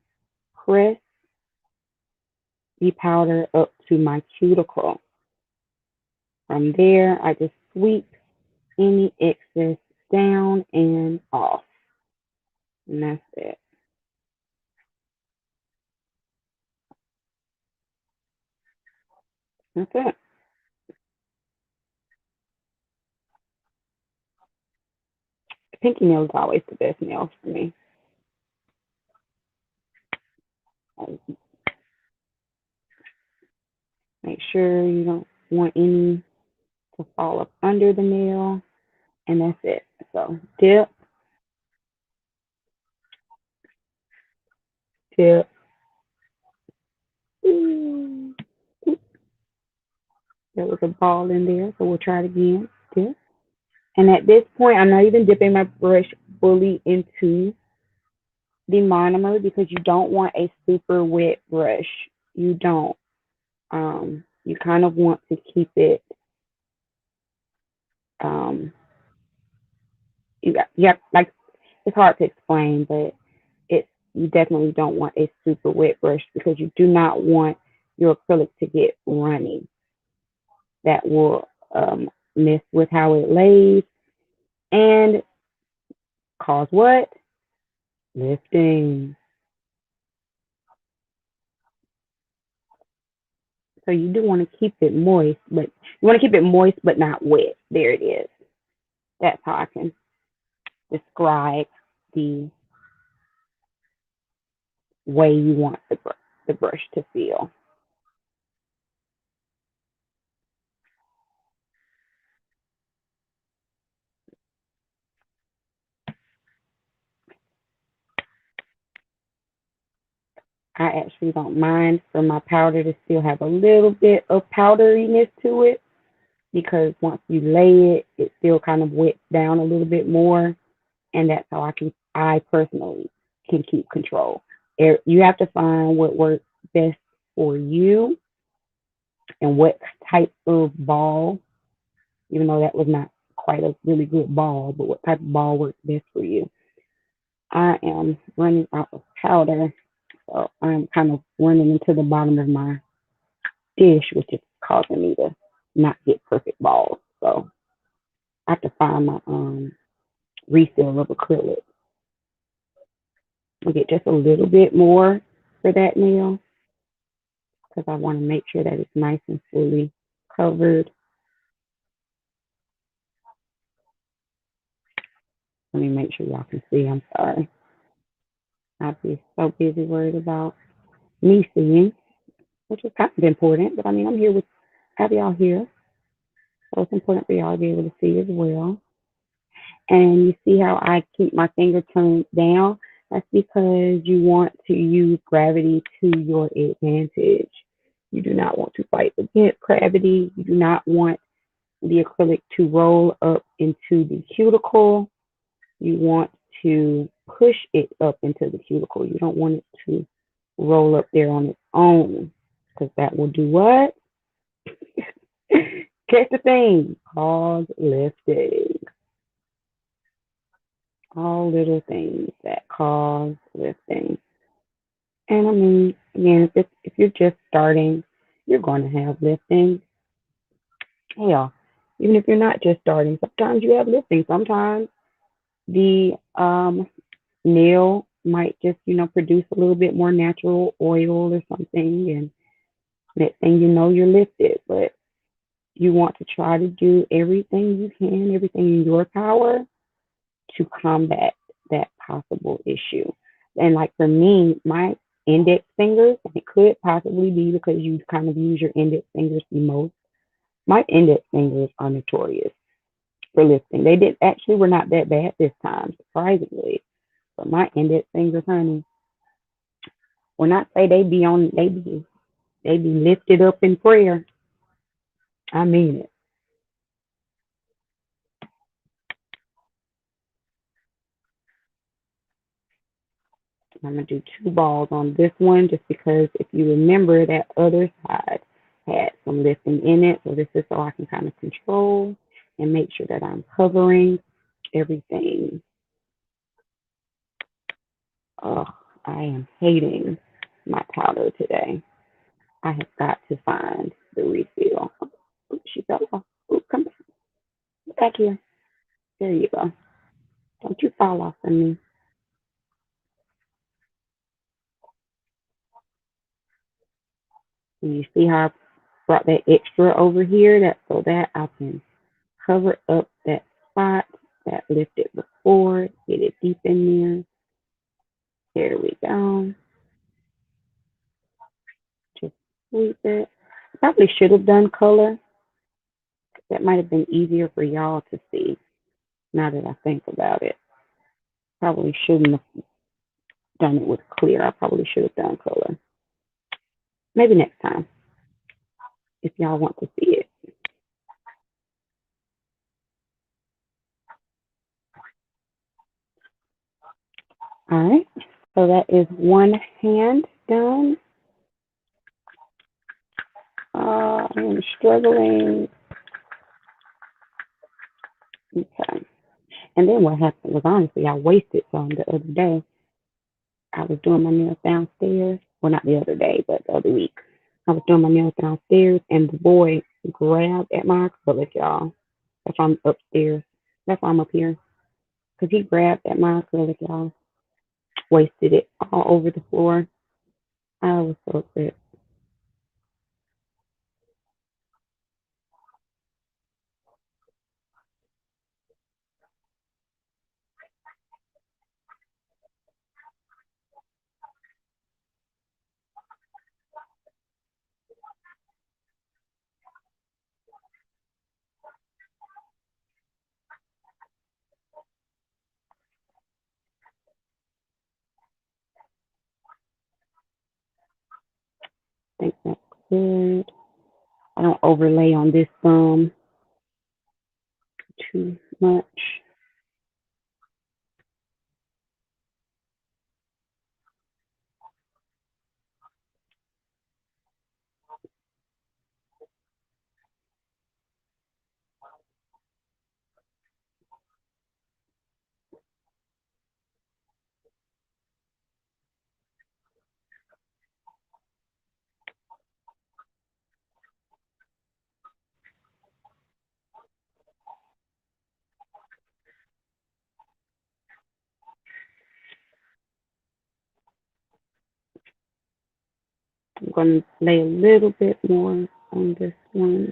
press the powder up to my cuticle. From there, I just sweep any excess down and off. And that's it. That's it. Pinky nail is always the best nail for me. Make sure you don't want any to fall up under the nail. And that's it. So dip, dip. Ooh. There was a ball in there, so we'll try it again. Dip. And at this point, I'm not even dipping my brush fully into the monomer because you don't want a super wet brush. You don't. You kind of want to keep it. You have like it's hard to explain, but you definitely don't want a super wet brush because you do not want your acrylic to get runny. That will mess with how it lays and cause what? Lifting. So you do want to keep it moist, but you want to keep it moist but not wet. There it is. That's how I can describe the way you want the brush to feel. I actually don't mind for my powder to still have a little bit of powderiness to it because once you lay it, it still kind of wets down a little bit more. And that's how I personally can keep control. You have to find what works best for you and what type of ball, even though that was not quite a really good ball, but what type of ball works best for you. I am running out of powder, so I'm kind of running into the bottom of my dish, which is causing me to not get perfect balls. So I have to find my refill of acrylic. I'll get just a little bit more for that nail because I want to make sure that it's nice and fully covered. Let me make sure y'all can see. I'm sorry. I'd be so busy worried about me seeing, which is kind of important. But I mean, I'm here with have y'all here, so it's important for y'all to be able to see as well. And you see how I keep my finger turned down? That's because you want to use gravity to your advantage. You do not want to fight against gravity. You do not want the acrylic to roll up into the cuticle. You want to push it up into the cuticle. You don't want it to roll up there on its own because that will do what? Catch the thing, cause lifting. All little things that cause lifting. And I mean, again, if you're just starting, you're going to have lifting. Hell, even if you're not just starting, sometimes you have lifting. Sometimes the nail might just, produce a little bit more natural oil or something, and next thing you know, you're lifted. But you want to try to do everything you can, everything in your power to combat that possible issue. And like for me, my index fingers, and it could possibly be because you kind of use your index fingers the most. My index fingers are notorious for lifting. They did actually were not that bad this time, surprisingly. But my index fingers, honey, when I say they be lifted up in prayer, I mean it. I'm gonna do two balls on this one just because if you remember that other side had some lifting in it. So this is so I can kind of control and make sure that I'm covering everything. Oh, I am hating my powder today. I have got to find the refill. Oh, she fell off. Oh, come back here. There you go. Don't you fall off on me. And you see how I brought that extra over here, that so that I can cover up that spot that lifted before, get it deep in there. There we go. Just sweep it. I probably should have done color. That might have been easier for y'all to see now that I think about it. Probably shouldn't have done it with clear. I probably should have done color. Maybe next time if y'all want to see it. All right. So that is one hand done. I'm struggling. Okay. And then what happened was honestly, I wasted some the other day. I was doing my nails downstairs. Well, not the other day, but the other week. I was doing my nails downstairs, and the boy grabbed at my acrylic, y'all. That's why I'm upstairs. That's why I'm up here. Because he grabbed at my acrylic, y'all. Wasted it all over the floor. I was so upset. I think that's good. I don't overlay on this thumb too much. I'm going to lay a little bit more on this one.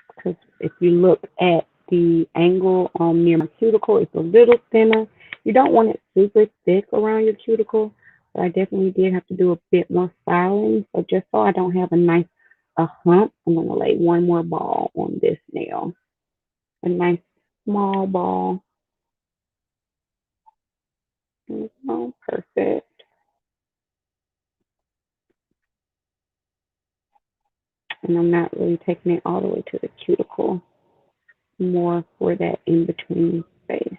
Because if you look at the angle on near my cuticle, it's a little thinner. You don't want it super thick around your cuticle, but I definitely did have to do a bit more filing. So just so I don't have a hump, I'm going to lay one more ball on this nail. A nice small ball. Oh, perfect. And I'm not really taking it all the way to the cuticle. more for that in between space.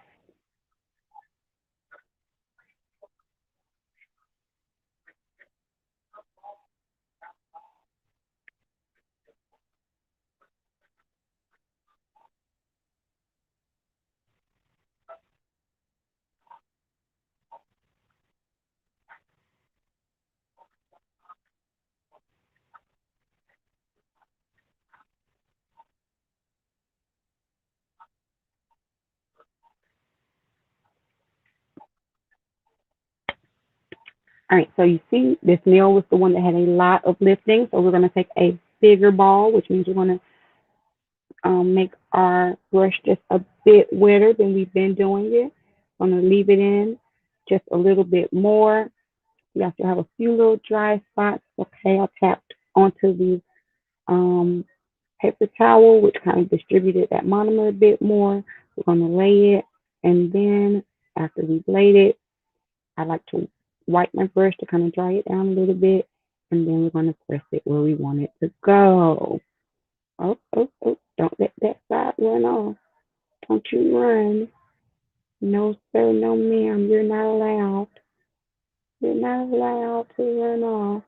All right, so you see this nail was the one that had a lot of lifting. So we're going to take a bigger ball, which means we're going to make our brush just a bit wetter than we've been doing it. I'm going to leave it in just a little bit more. You have to have a few little dry spots. Okay, I tapped onto the um, paper towel, which kind of distributed that monomer a bit more. We're going to lay it, and then after we've laid it, I like to wipe my brush to kind of dry it down a little bit, and then we're going to press it where we want it to go. Oh, oh, oh, don't let that side run off. Don't you run. No, sir, no, ma'am, you're not allowed. You're not allowed to run off.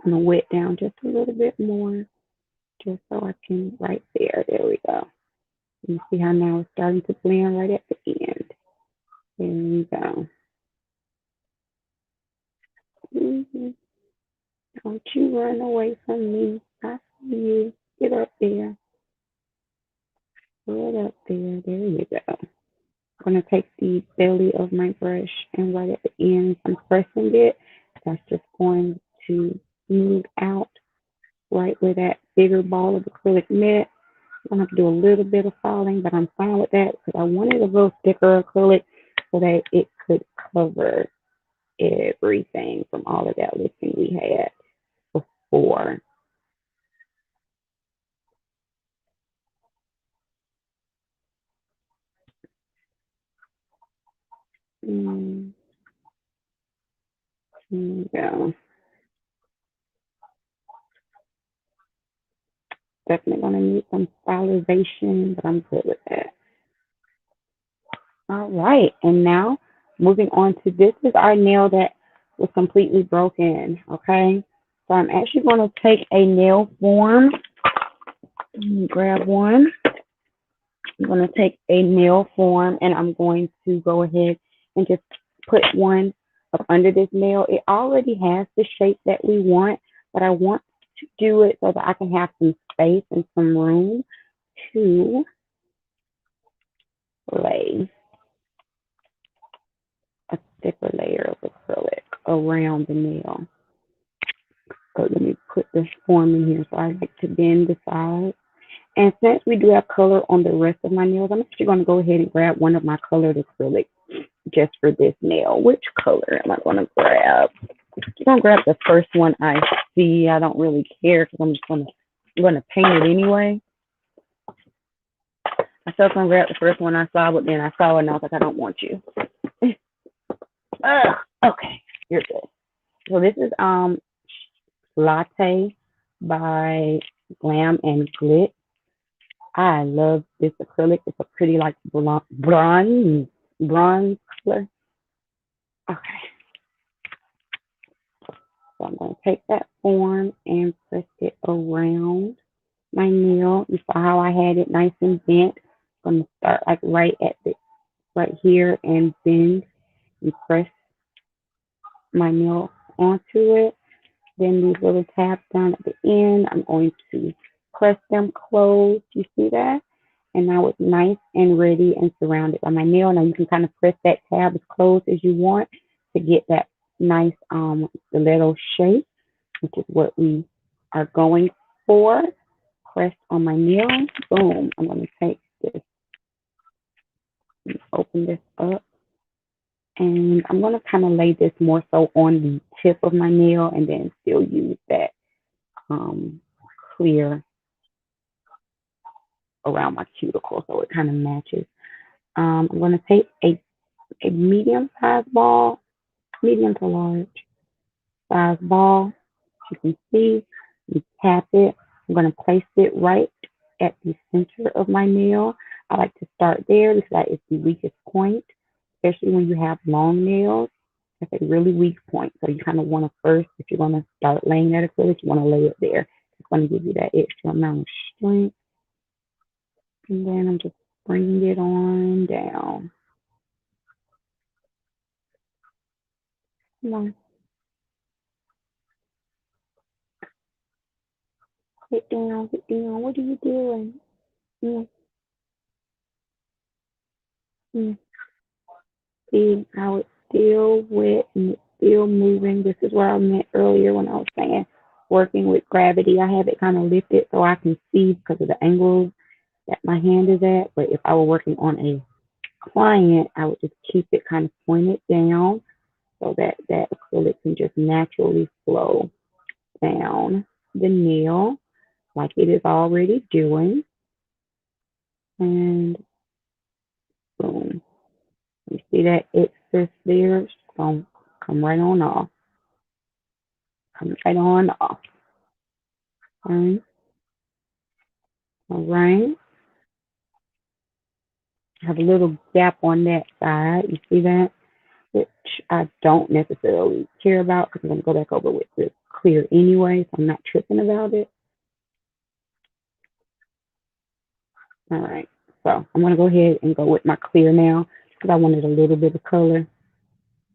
I'm going to wet down just a little bit more, just so I can, right there. There we go. You see how now it's starting to blend right at the end. There we go. Mm-hmm. Don't you run away from me. I see you. Get up there. Get up there. There you go. I'm going to take the belly of my brush and right at the end, I'm pressing it. That's just going to smooth out right where that bigger ball of acrylic met. I'm going to have to do a little bit of falling, but I'm fine with that because I wanted a little thicker acrylic so that it could cover everything from all of that lifting we had before. Mm, yeah, definitely gonna need some stylization, but I'm good with that. All right, and now moving on to this is our nail that was completely broken. Okay, so I'm actually gonna take a nail form. Grab one. I'm going to take a nail form and I'm going to go ahead and just put one up under this nail. It already has the shape that we want, but I want to do it so that I can have some space and some room to lay a thicker layer of acrylic around the nail. So let me put this form in here. So I like to bend the side. And since we do have color on the rest of my nails, I'm actually going to go ahead and grab one of my colored acrylics just for this nail. Which color am I going to grab? I'm going to grab the first one I see. I don't really care because I'm going to paint it anyway. I said I was going to grab the first one I saw, but then I saw it and I was like, I don't want you. Okay, you're good. So this is Latte by Glam and Glit. I love this acrylic. It's a pretty like bronze color. Okay, so I'm going to take that form and press it around my nail. You saw how I had it nice and bent. I'm going to start like right here and bend and press my nail onto it. Then these little tabs down at the end, I'm going to press them closed. You see that? And now it's nice and ready and surrounded by my nail. Now you can kind of press that tab as close as you want to get that nice stiletto shape, which is what we are going for. Press on my nail. Boom. I'm going to take this and open this up. And I'm going to kind of lay this more so on the tip of my nail and then still use that clear around my cuticle so it kind of matches. I'm going to take a medium sized ball, medium to large size ball. You can see, you tap it. I'm going to place it right at the center of my nail. I like to start there because that is the weakest point, especially when you have long nails. That's a really weak point. So you kind of want to first, if you're going to start laying that acrylic, you want to lay it there. It's going to give you that extra amount of strength. And then I'm just bringing it on down. Come on, get down, get down. What are you doing? Mm, mm. See how it's still wet and it's still moving. This is what I meant earlier when I was saying working with gravity. I have it kind of lifted so I can see because of the angle that my hand is at. But if I were working on a client, I would just keep it kind of pointed down so that that acrylic can just naturally flow down the nail like it is already doing. And boom. You see that excess there? It's going to come right on off. Come right on off. Okay. All right. I have a little gap on that side. You see that? Which I don't necessarily care about because I'm going to go back over with the clear anyway, so I'm not tripping about it. All right. So I'm going to go ahead and go with my clear now because I wanted a little bit of color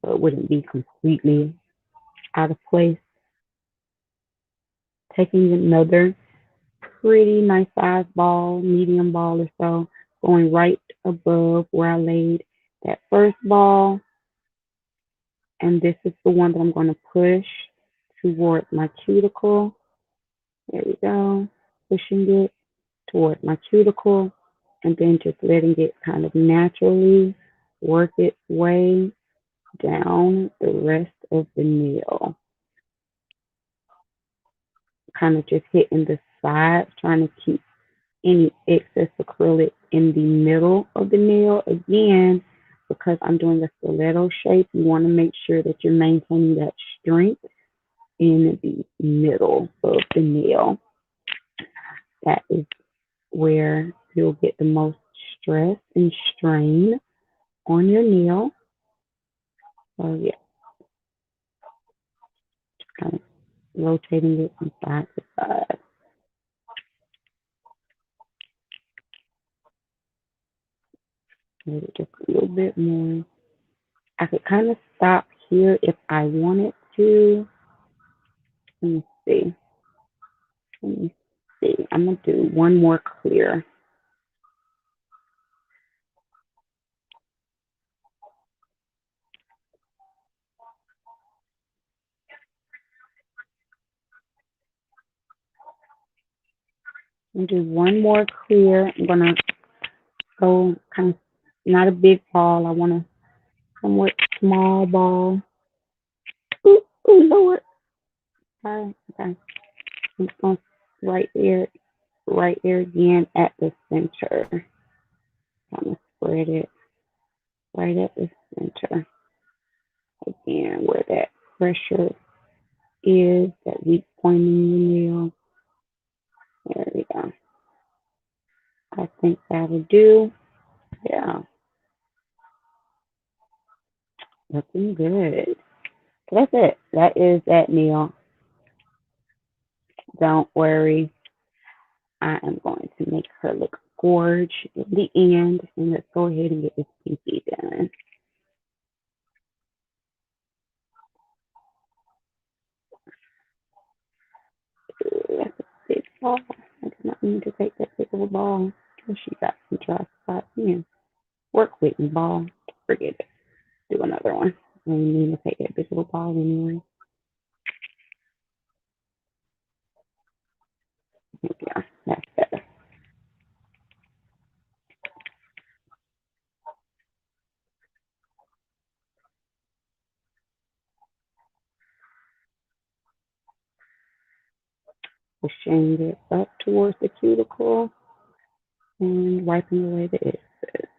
so it wouldn't be completely out of place. Taking another pretty nice size ball, medium ball or so, going right above where I laid that first ball. And this is the one that I'm going to push towards my cuticle. There we go. Pushing it towards my cuticle and then just letting it kind of naturally work its way down the rest of the nail. Kind of just hitting the sides, trying to keep any excess acrylic in the middle of the nail. Again, because I'm doing a stiletto shape, you want to make sure that you're maintaining that strength in the middle of the nail. That is where you'll get the most stress and strain on your nail. So yeah, just kind of rotating it from side to side. Maybe just a little bit more. I could kind of stop here if I wanted to. Let me see. Let me see. I'm gonna do one more clear. I'm gonna do one more clear. I'm gonna go kind of not a big ball. I want a somewhat small ball. Ooh, ooh, Lord. Sorry. Okay. I'm just going right there again at the center. Kind of spread it right at the center. Again, where that pressure is, that weak point in the nail. There we go. I think that'll do. Yeah, looking good. So that's it. That is that nail. Don't worry. I am going to make her look gorge in the end. And let's go ahead and get this pinky done. That's a big ball. I did not mean to take that big of a ball. Oh, she got some dry spots. Yeah. Work with me, ball. Forget it. Do another one. I didn't mean to take that big of a ball anyway. Yeah, that's better. Pushing it up towards the cuticle and wiping away the excess.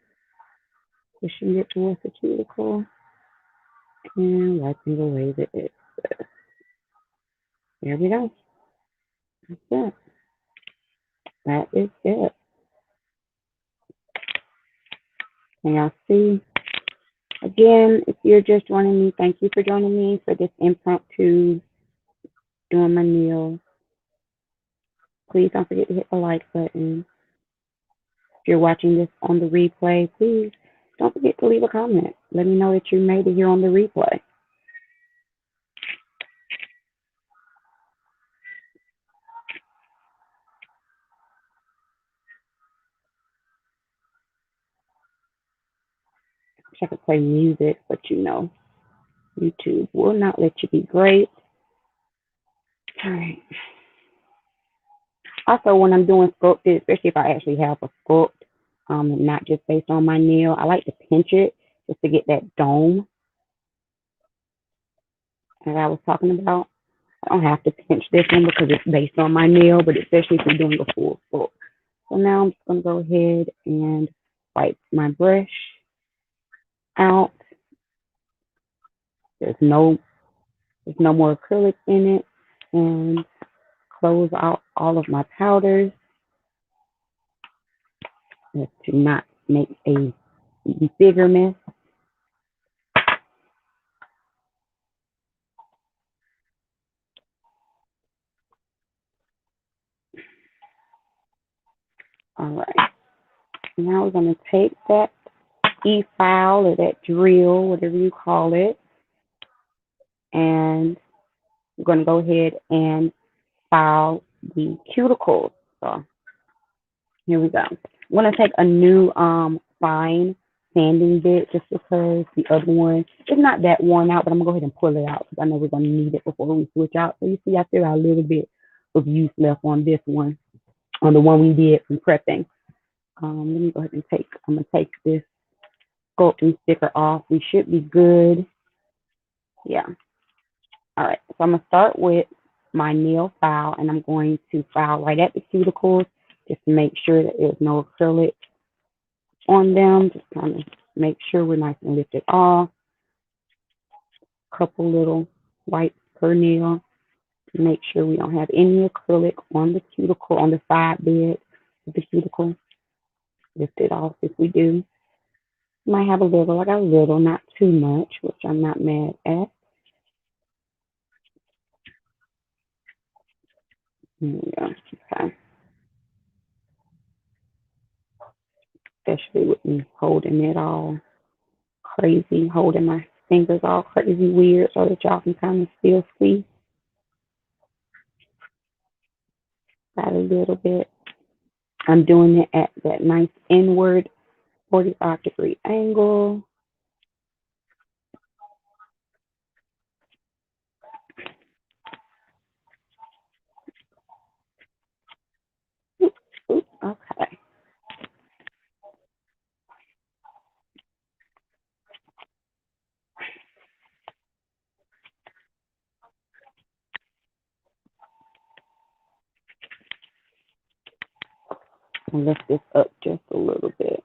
Pushing it towards the cuticle and wiping away the excess. There we go. That's it. that is it. Can y'all see? Again, if you're just joining me, thank you for joining me for this impromptu doing my nails. Please don't forget to hit the like button. If you're watching this on the replay, please don't forget to leave a comment. Let me know that you made it here on the replay. I wish I could play music, but you know, YouTube will not let you be great. All right. Also, when I'm doing sculpted, especially if I actually have a sculpt, not just based on my nail, I like to pinch it just to get that dome that I was talking about. I don't have to pinch this one because it's based on my nail, but especially if you're doing a full sculpt. So now I'm just going to go ahead and wipe my brush out. There's no more acrylic in it, and close out all of my powders to not make a bigger mess. All right. Now we're going to take that e-file or that drill, whatever you call it, and we're going to go ahead and file the cuticles. So here we go. I'm going to take a new fine sanding bit just because the other one is not that worn out, but I'm going to go ahead and pull it out because I know we're going to need it before we switch out. So you see, I still got a little bit of use left on this one, on the one we did from prepping. Let me go ahead and I'm going to take this sculpting sticker off. We should be good. Yeah. All right. So I'm going to start with my nail file, and I'm going to file right at the cuticles just to make sure that there's no acrylic on them. Just kind of make sure we're nice and lifted off. Couple little wipes per nail. Make sure we don't have any acrylic on the cuticle, on the side bed of the cuticle. Lift it off if we do. Might have a little, I got a little, not too much, which I'm not mad at. Yeah, okay. Especially with me holding it all crazy, holding my fingers all crazy weird so that y'all can kind of still see. Got a little bit. I'm doing it at that nice inward 45-degree angle. Oops, okay. I'll lift this up just a little bit.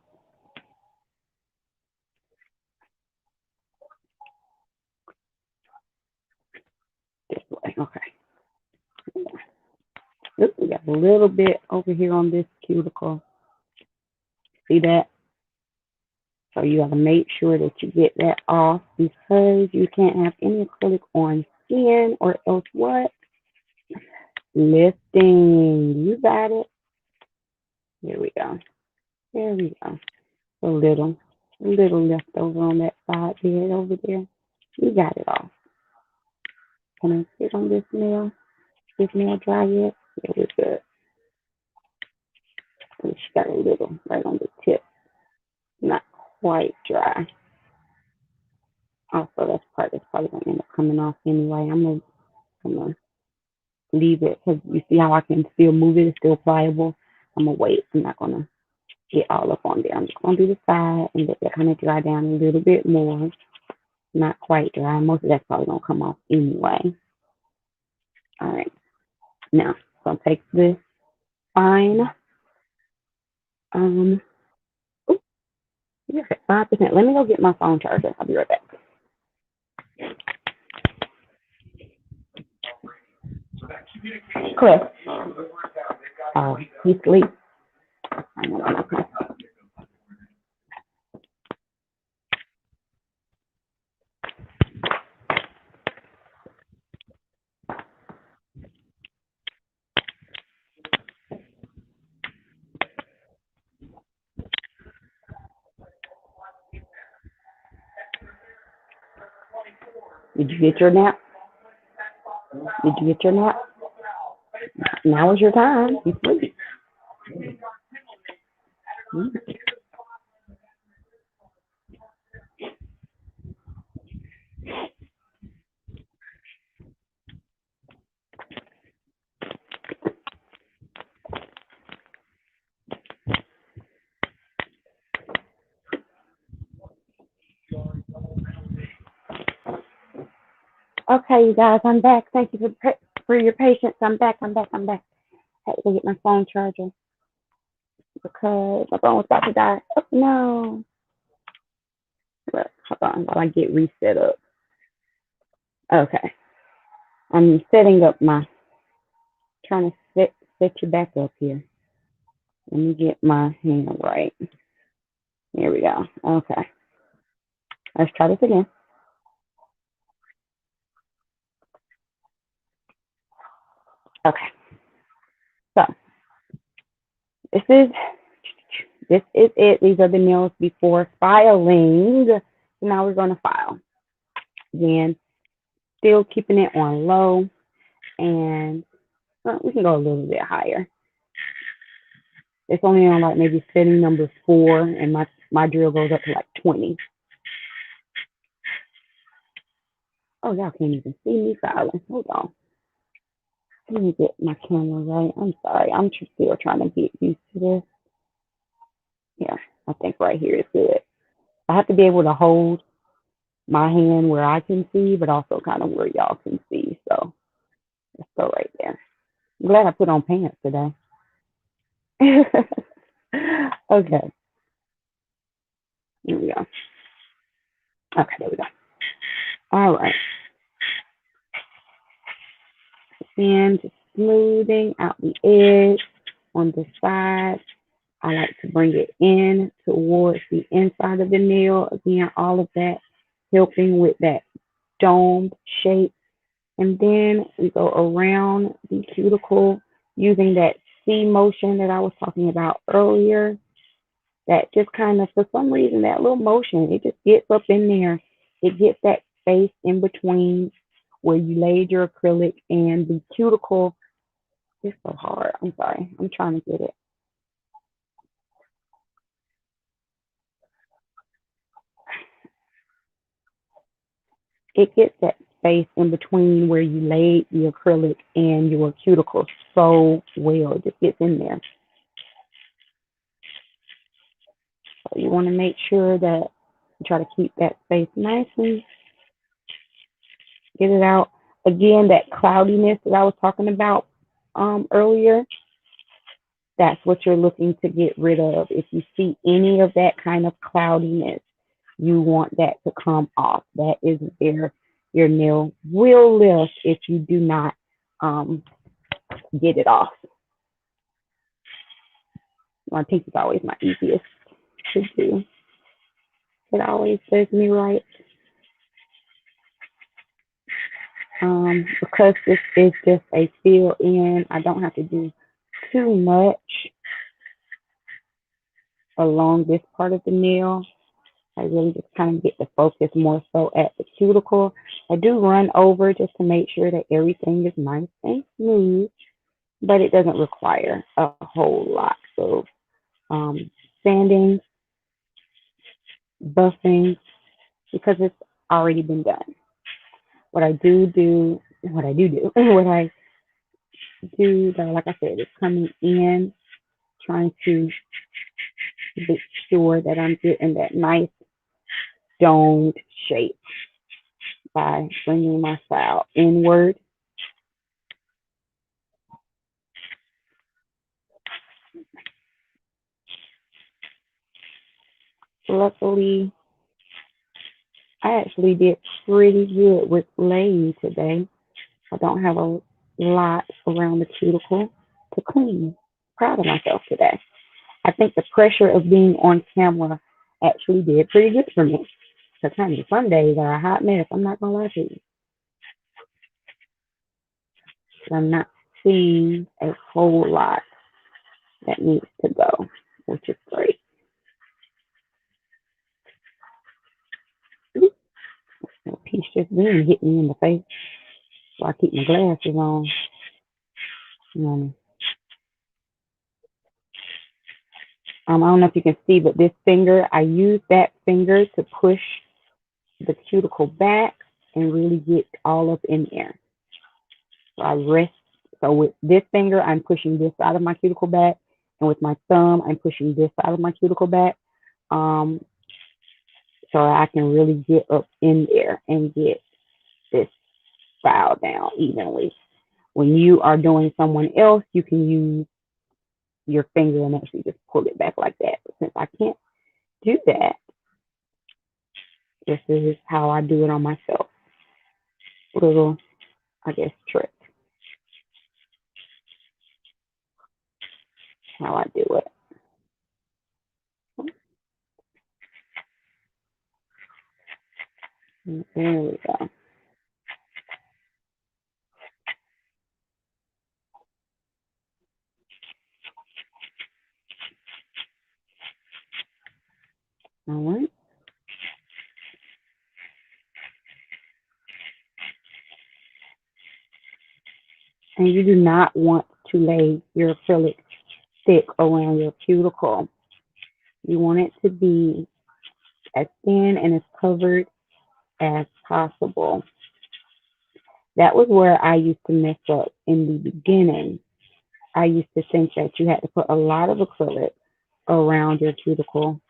This way, okay. Oops, we got a little bit over here on this cuticle. See that? So you gotta make sure that you get that off because you can't have any acrylic on skin or else what? Lifting. You got it. Here we go. There we go. A little left over on that side bed over there. You got it off. Can I sit on this nail? This nail dry yet? Yeah, we're good. She got a little right on the tip. Not quite dry. Also, that's part that's probably gonna end up coming off anyway. I'm gonna leave it because you see how I can still move it. It's still pliable. I'm gonna wait. I'm not gonna get all up on there. I'm just gonna do the side and let that kind of dry down a little bit more. Not quite dry. Most of that's probably gonna come off anyway. All right. Now, so I'll take this fine. Ooh, you're at 5%. Let me go get my phone charger. I'll be right back. Cliff. He sleep. Did you get your nap? Did you get your nap? Now is your time. You sleep. Mm. Okay, you guys, I'm back. Thank you for your patience. I'm back. I'm back. I had to go get my phone charger because my phone was about to die. Oh, no. Look, hold on while I get reset up. Okay. I'm setting up trying to set you back up here. Let me get my hand right. Here we go. Okay. Let's try this again. Okay. So this is it. These are the nails before filing. So now we're going to file. Again, still keeping it on low, and we can go a little bit higher. It's only on like maybe setting number 4, and my drill goes up to like 20. Oh, y'all can't even see me filing. Hold on. Let me get my camera right. I'm sorry. I'm still trying to get used to this. Yeah, I think right here is good. I have to be able to hold my hand where I can see, but also kind of where y'all can see. So let's go right there. I'm glad I put on pants today. Okay, here we go. Okay, there we go. All right. And just smoothing out the edge on the side. I like to bring it in towards the inside of the nail. Again, all of that helping with that domed shape. And then we go around the cuticle using that C motion that I was talking about earlier. That just kind of, for some reason, that little motion, it just gets up in there. It gets that space in between where you laid your acrylic and the cuticle. It's so hard. I'm sorry. I'm trying to get it. It gets that space in between where you laid the acrylic and your cuticle so well. It just gets in there. So you want to make sure that you try to keep that space nice and get it out. Again, that cloudiness that I was talking about earlier, that's what you're looking to get rid of. If you see any of that kind of cloudiness, you want that to come off. That is where your nail will lift if you do not get it off. I think it's always my easiest to do. It always serves me right. Because this is just a fill in, I don't have to do too much along this part of the nail. I really just kind of get the focus more so at the cuticle. I do run over just to make sure that everything is nice and smooth, but it doesn't require a whole lot. So sanding, buffing, because it's already been done. What I do, what I do, though, like I said, is coming in, trying to make sure that I'm getting that nice domed shape by bringing my file inward. Luckily, I actually did pretty good with laying today. I don't have a lot around the cuticle to clean. proud of myself today. I think the pressure of being on camera actually did pretty good for me. Because honey, some days are a hot mess. I'm not gonna lie to you. I'm not seeing a whole lot that needs to go, which is great. A piece just then hit me in the face, so I keep my glasses on. Um, I don't know if you can see, but this finger, I use that finger to push the cuticle back and really get all up in there. So I rest. So with this finger, I'm pushing this side of my cuticle back, and with my thumb, I'm pushing this side of my cuticle back. Um, so I can really get up in there and get this file down evenly. When you are doing someone else, you can use your finger and actually just pull it back like that. But since I can't do that, this is how I do it on myself. Little, I guess, trick how I do it. There we go. All right. And you do not want to lay your acrylic thick around your cuticle. You want it to be as thin and as covered as possible. That was where I used to mess up in the beginning. I used to think that you had to put a lot of acrylic around your cuticle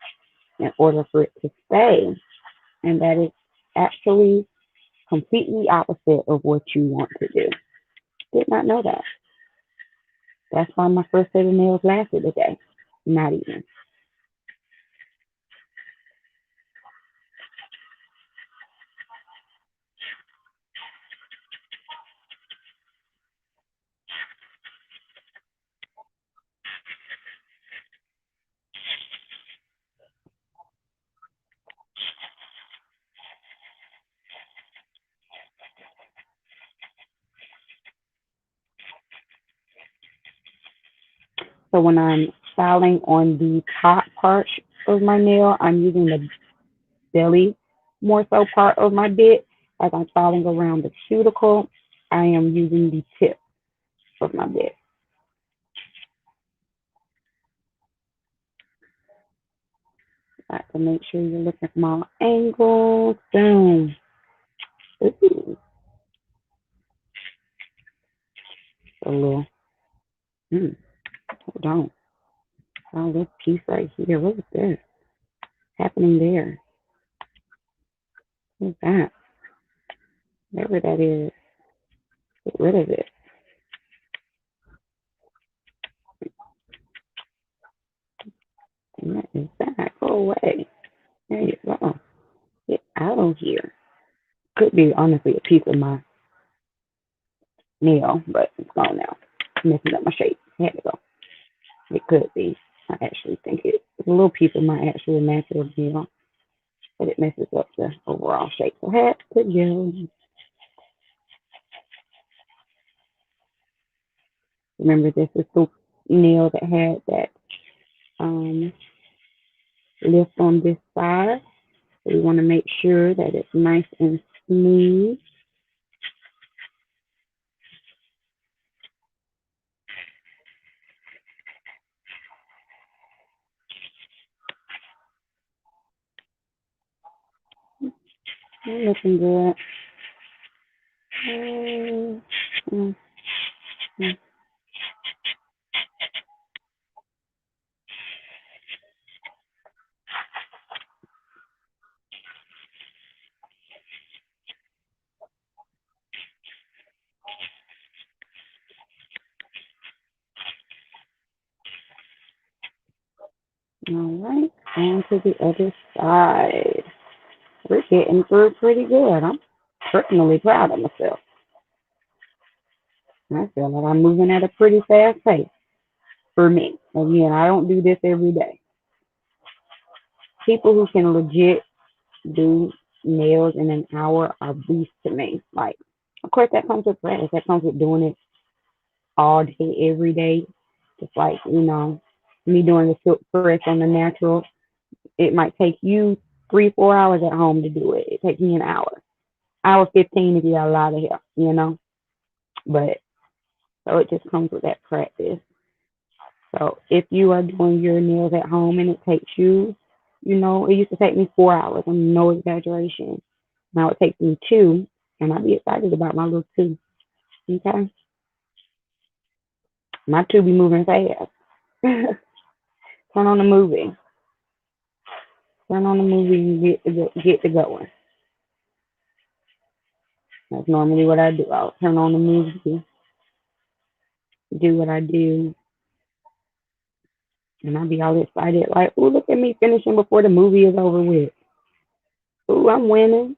in order for it to stay. And that is actually completely opposite of what you want to do. Did not know that. That's why my first set of nails lasted a day. Not even. So when I'm styling on the top part of my nail, I'm using the belly more so part of my bit. As I'm styling around the cuticle, I am using the tip of my bit. I have to make sure you're looking from all angles. Boom. Ooh, a little. Hold on. Oh, this piece right here. What is this happening there? What's that? Whatever that is, get rid of it. And that is that. Go away. There you go. Get out of here. Could be honestly a piece of my nail, but it's gone now. Messing up my shape. It had to go. It could be. I actually think it's a little piece of my actual natural nail, but it messes up the overall shape. So had to go. Remember, this is the nail that had that um, lift on this side. So we want to make sure that it's nice and smooth. Looking good. Mm, mm, mm. All right, on to the other side. We're getting through pretty good. I'm personally proud of myself. I feel like I'm moving at a pretty fast pace. for me. Again, I don't do this every day. People who can legit do nails in an hour are beasts to me. Like, of course, that comes with practice. That comes with doing it all day, every day. Just like, me doing the silk press on the natural. It might take you 3, 4 hours at home to do it. It takes me an hour 15 if you got a lot of help. But so it just comes with that practice. So if you are doing your nails at home and it takes you, it used to take me 4 hours. I'm no exaggeration. Now it takes me two, and I be excited about my little two. Okay, my two be moving fast. Turn on the movie. Turn on the movie and get to going. That's normally what I do. I'll turn on the movie, do what I do, and I'll be all excited, like, "Ooh, look at me finishing before the movie is over with. Ooh, I'm winning."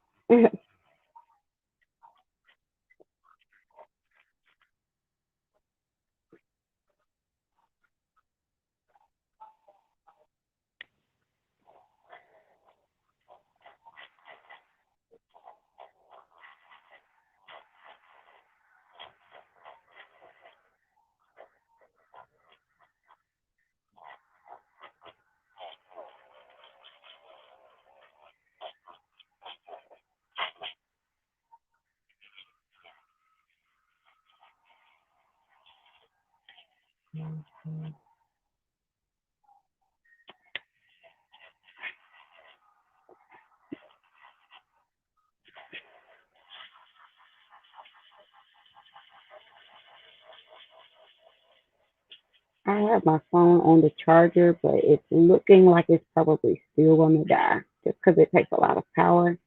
I have my phone on the charger, but it's looking like it's probably still going to die just because it takes a lot of power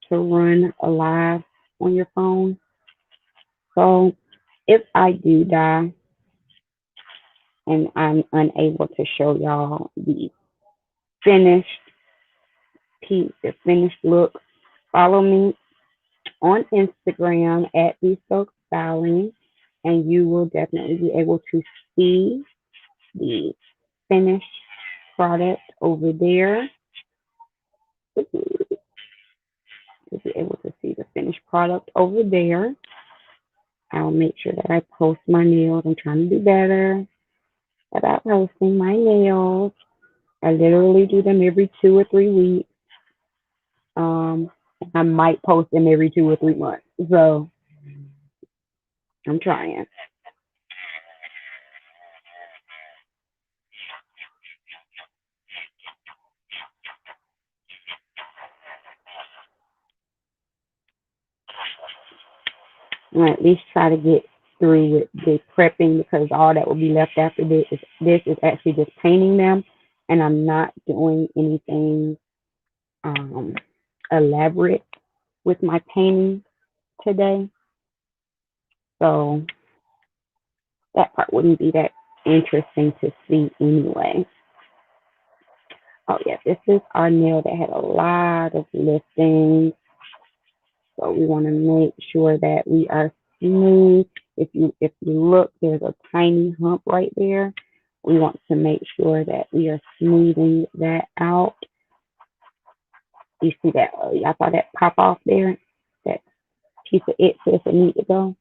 to run a live on your phone. So if I do die and I'm unable to show y'all the finished piece, the finished look, follow me on Instagram at Bespoke Styling, and you will definitely be able to see the finished product over there. You'll be able to see the finished product over there. I'll make sure that I post my nails. I'm trying to do better about posting my nails. I literally do them every 2 or 3 weeks. Um, I might post them every 2 or 3 months. So I'm trying. I'm at least try to get through with the prepping because all that will be left after this is actually just painting them, and I'm not doing anything um, elaborate with my painting today. So that part wouldn't be that interesting to see anyway. Oh yeah, this is our nail that had a lot of liftings. So we want to make sure that we are smooth. If you look, there's a tiny hump right there. We want to make sure that we are smoothing that out. You see that? Y'all saw that pop off there? That piece of excess that need to go.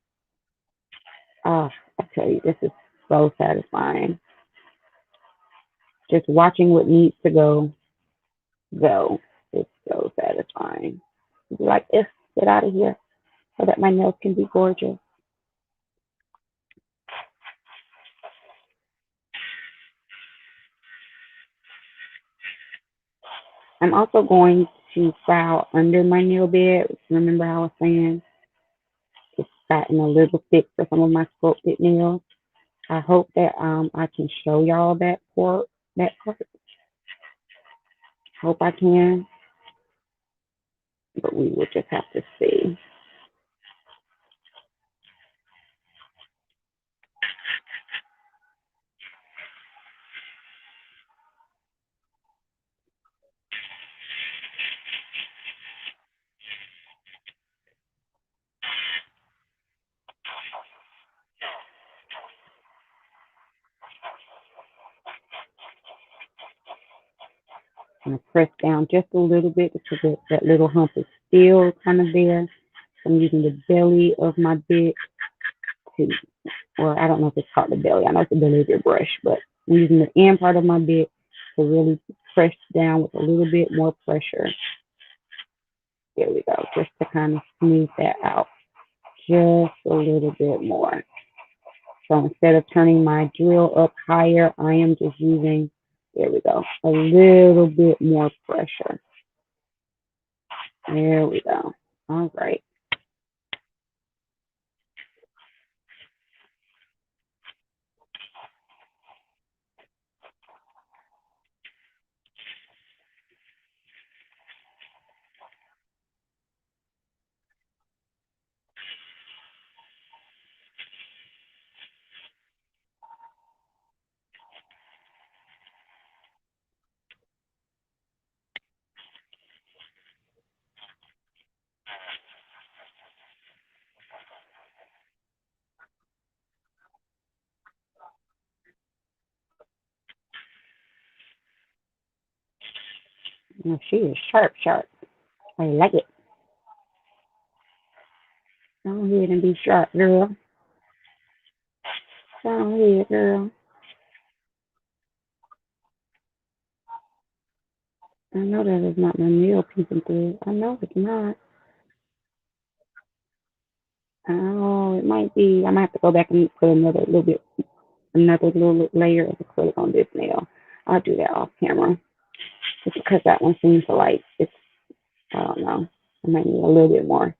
Ah, I tell you, this is so satisfying. Just watching what needs to go. It's so satisfying. Be like, get out of here so that my nails can be gorgeous. I'm also going to file under my nail bed. Remember how I was saying it's gotten a little thick for some of my sculpted nails. I hope that I can show y'all that part. Hope I can, but we will just have to see. I'm gonna press down just a little bit because that little hump is still kind of there. So I'm using the belly of my bit to, well, I don't know if it's called the belly. I know it's the belly of your brush, but I'm using the end part of my bit to really press down with a little bit more pressure. There we go, just to kind of smooth that out just a little bit more. So instead of turning my drill up higher, I am just using, there we go, a little bit more pressure. There we go. All right. Now she is sharp, sharp. I like it. Go ahead and be sharp, girl. Go ahead, girl. I know that is not my nail peeping through. I know it's not. Oh, it might be. I might have to go back and put another little layer of acrylic on this nail. I'll do that off camera. Just because that one seems to like it's. I don't know. I might need a little bit more.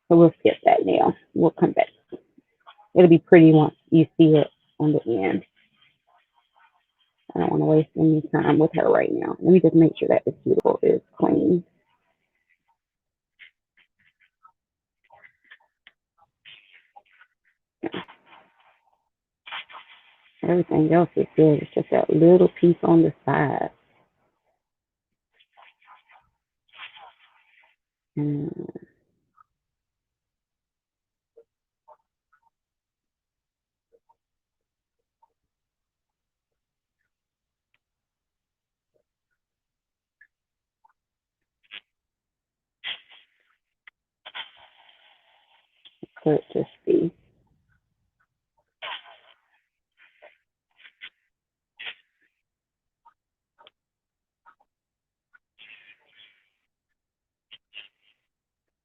So we'll skip that nail. We'll come back. It'll be pretty once you see it on the end. I don't want to waste any time with her right now. Let me just make sure that the cuticle is clean. Everything else is good. It's just that little piece on the side. And could just be.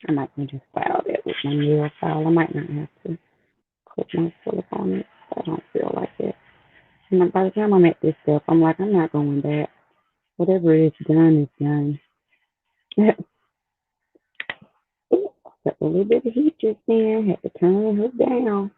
I might just file that with my nail file. I might not have to put my acrylic on it. I don't feel like it. And by the time I'm at this step, I'm like, I'm not going back. Whatever is done is done. Got a little bit of heat just then. Had to turn her down.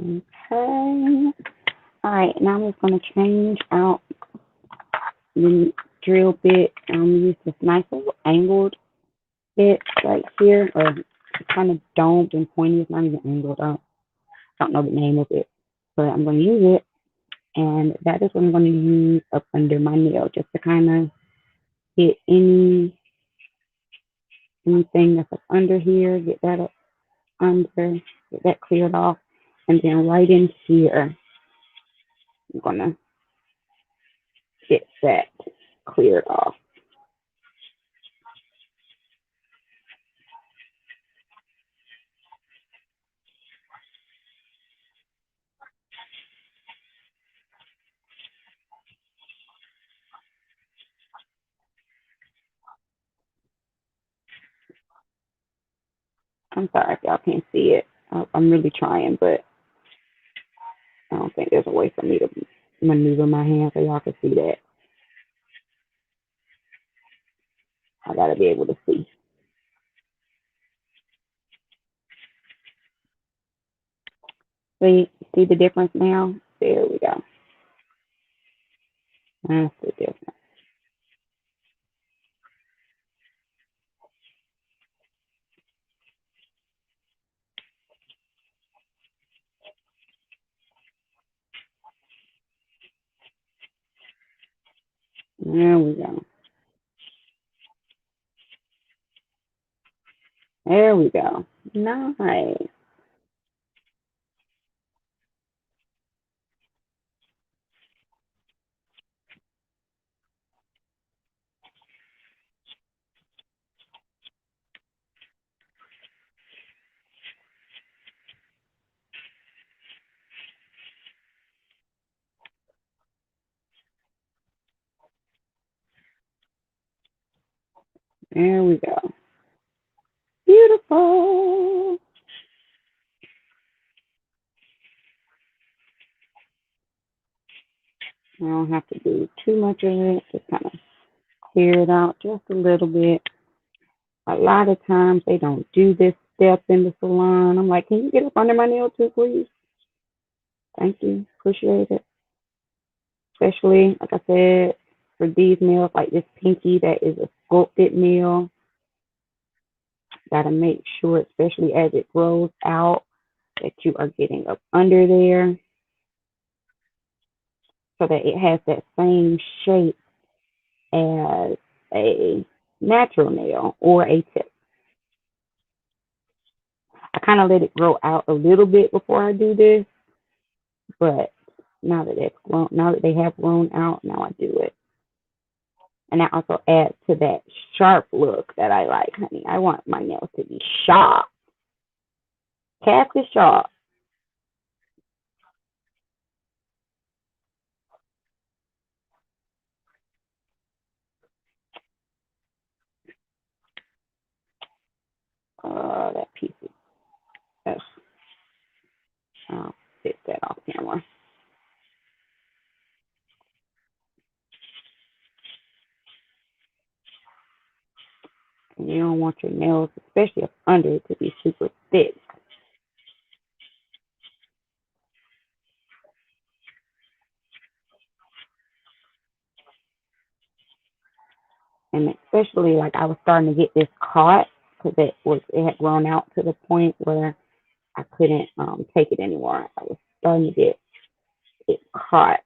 Okay. All right, now I'm just going to change out the drill bit. I'm going to use this nice little angled bit right here, or it's kind of domed and pointy. It's not even angled. I don't know the name of it, but I'm going to use it. And that is what I'm going to use up under my nail, just to kind of get anything that's up under here, get that up under, get that cleared off. And then right in here, I'm going to get that cleared off. I'm sorry if y'all can't see it. I'm really trying, but I don't think there's a way for me to. maneuver my hand so y'all can see that. I gotta be able to see. See the difference now? There we go. That's the difference. There we go. There we go. Nice. There we go. Beautiful. I don't have to do too much of it. Just kind of clear it out just a little bit. A lot of times they don't do this step in the salon. I'm like, can you get up under my nail too, please? Thank you. Appreciate it. Especially, like I said, for these nails, like this pinky that is a sculpted nail. Gotta make sure, especially as it grows out, that you are getting up under there so that it has that same shape as a natural nail or a tip. I kind of let it grow out a little bit before I do this, but now that they have grown out, now I do it. And that also adds to that sharp look that I like, honey. I want my nails to be sharp. Cast is sharp. That piece is, ugh, I'll fix that off camera. And you don't want your nails, especially up under, to be super thick. And especially like I was starting to get this caught because it had grown out to the point where I couldn't take it anymore. I was starting to get it caught.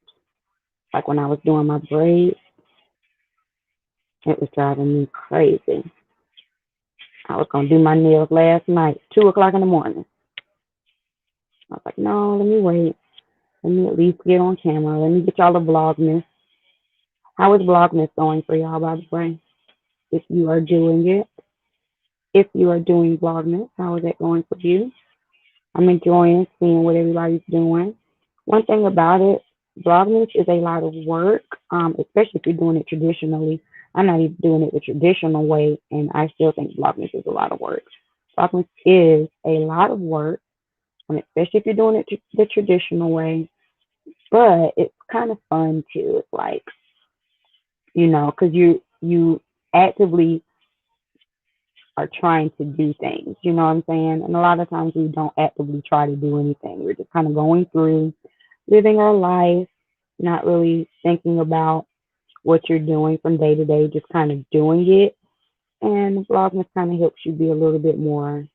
Like when I was doing my braids, it was driving me crazy. I was gonna do my nails last night, 2 o'clock in the morning. I was like, no, let me wait. Let me at least get on camera. Let me get y'all a Vlogmas. How is Vlogmas going for y'all, by the way? If you are doing it, if you are doing Vlogmas, how is that going for you? I'm enjoying seeing what everybody's doing. One thing about it, Vlogmas is a lot of work, especially if you're doing it traditionally. I'm not even doing it the traditional way, and I still think Vlogmas is a lot of work. Vlogmas is a lot of work, and especially if you're doing it the traditional way. But it's kind of fun too. It's like, because you actively are trying to do things. You know what I'm saying? And a lot of times we don't actively try to do anything. We're just kind of going through, living our life, not really thinking about what you're doing from day to day, just kind of doing it. And Vlogmas kind of helps you be a little bit more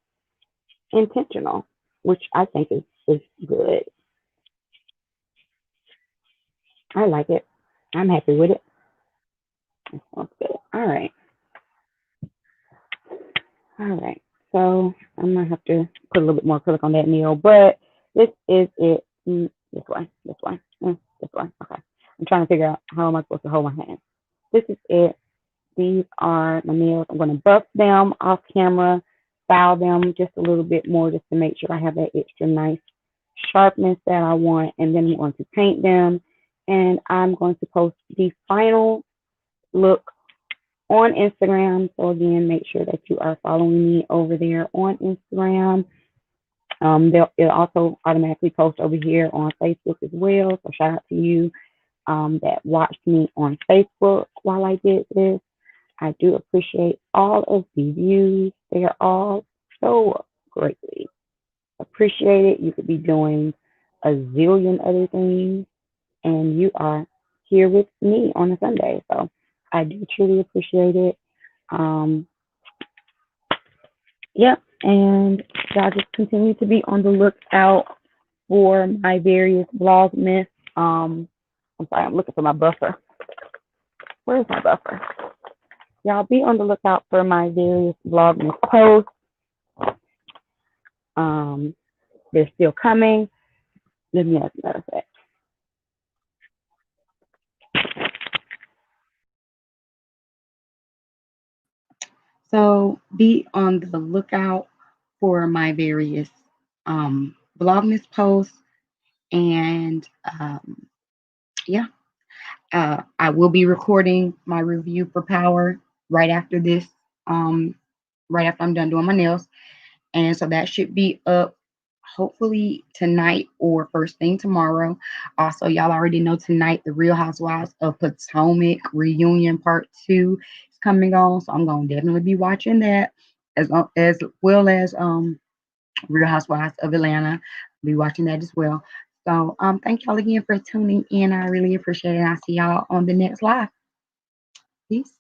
intentional, which I think is good. I like it. I'm happy with it. That sounds good. All right. All right. So I'm gonna have to put a little bit more acrylic on that nail, but this is it. This way, this way, this way. Okay. I'm trying to figure out how am I supposed to hold my hand. This is it. These are my nails. I'm gonna buff them off camera, file them just a little bit more just to make sure I have that extra nice sharpness that I want, and then I'm going to paint them, and I'm going to post the final look on Instagram. So again, make sure that you are following me over there on Instagram. It'll also automatically post over here on Facebook as well. So shout out to you that watched me on Facebook while I did this. I do appreciate all of the views. They are all so greatly appreciated. You could be doing a zillion other things, and you are here with me on a Sunday. So I do truly appreciate it. Um, Yep, and y'all just continue to be on the lookout for my various Vlogmas. I'm sorry, I'm looking for my buffer. Where's my buffer? Y'all be on the lookout for my various Vlogmas posts. Um, they're still coming. Let me ask another fact. So be on the lookout for my various Vlogmas posts, and yeah, I will be recording my review for Power right after this, um, right after I'm done doing my nails. And so that should be up hopefully tonight or first thing tomorrow. Also, y'all already know tonight the Real Housewives of Potomac reunion part 2 is coming on. So I'm gonna definitely be watching that as well as Real Housewives of Atlanta. I'll be watching that as well. So thank y'all again for tuning in. I really appreciate it. I'll see y'all on the next live. Peace.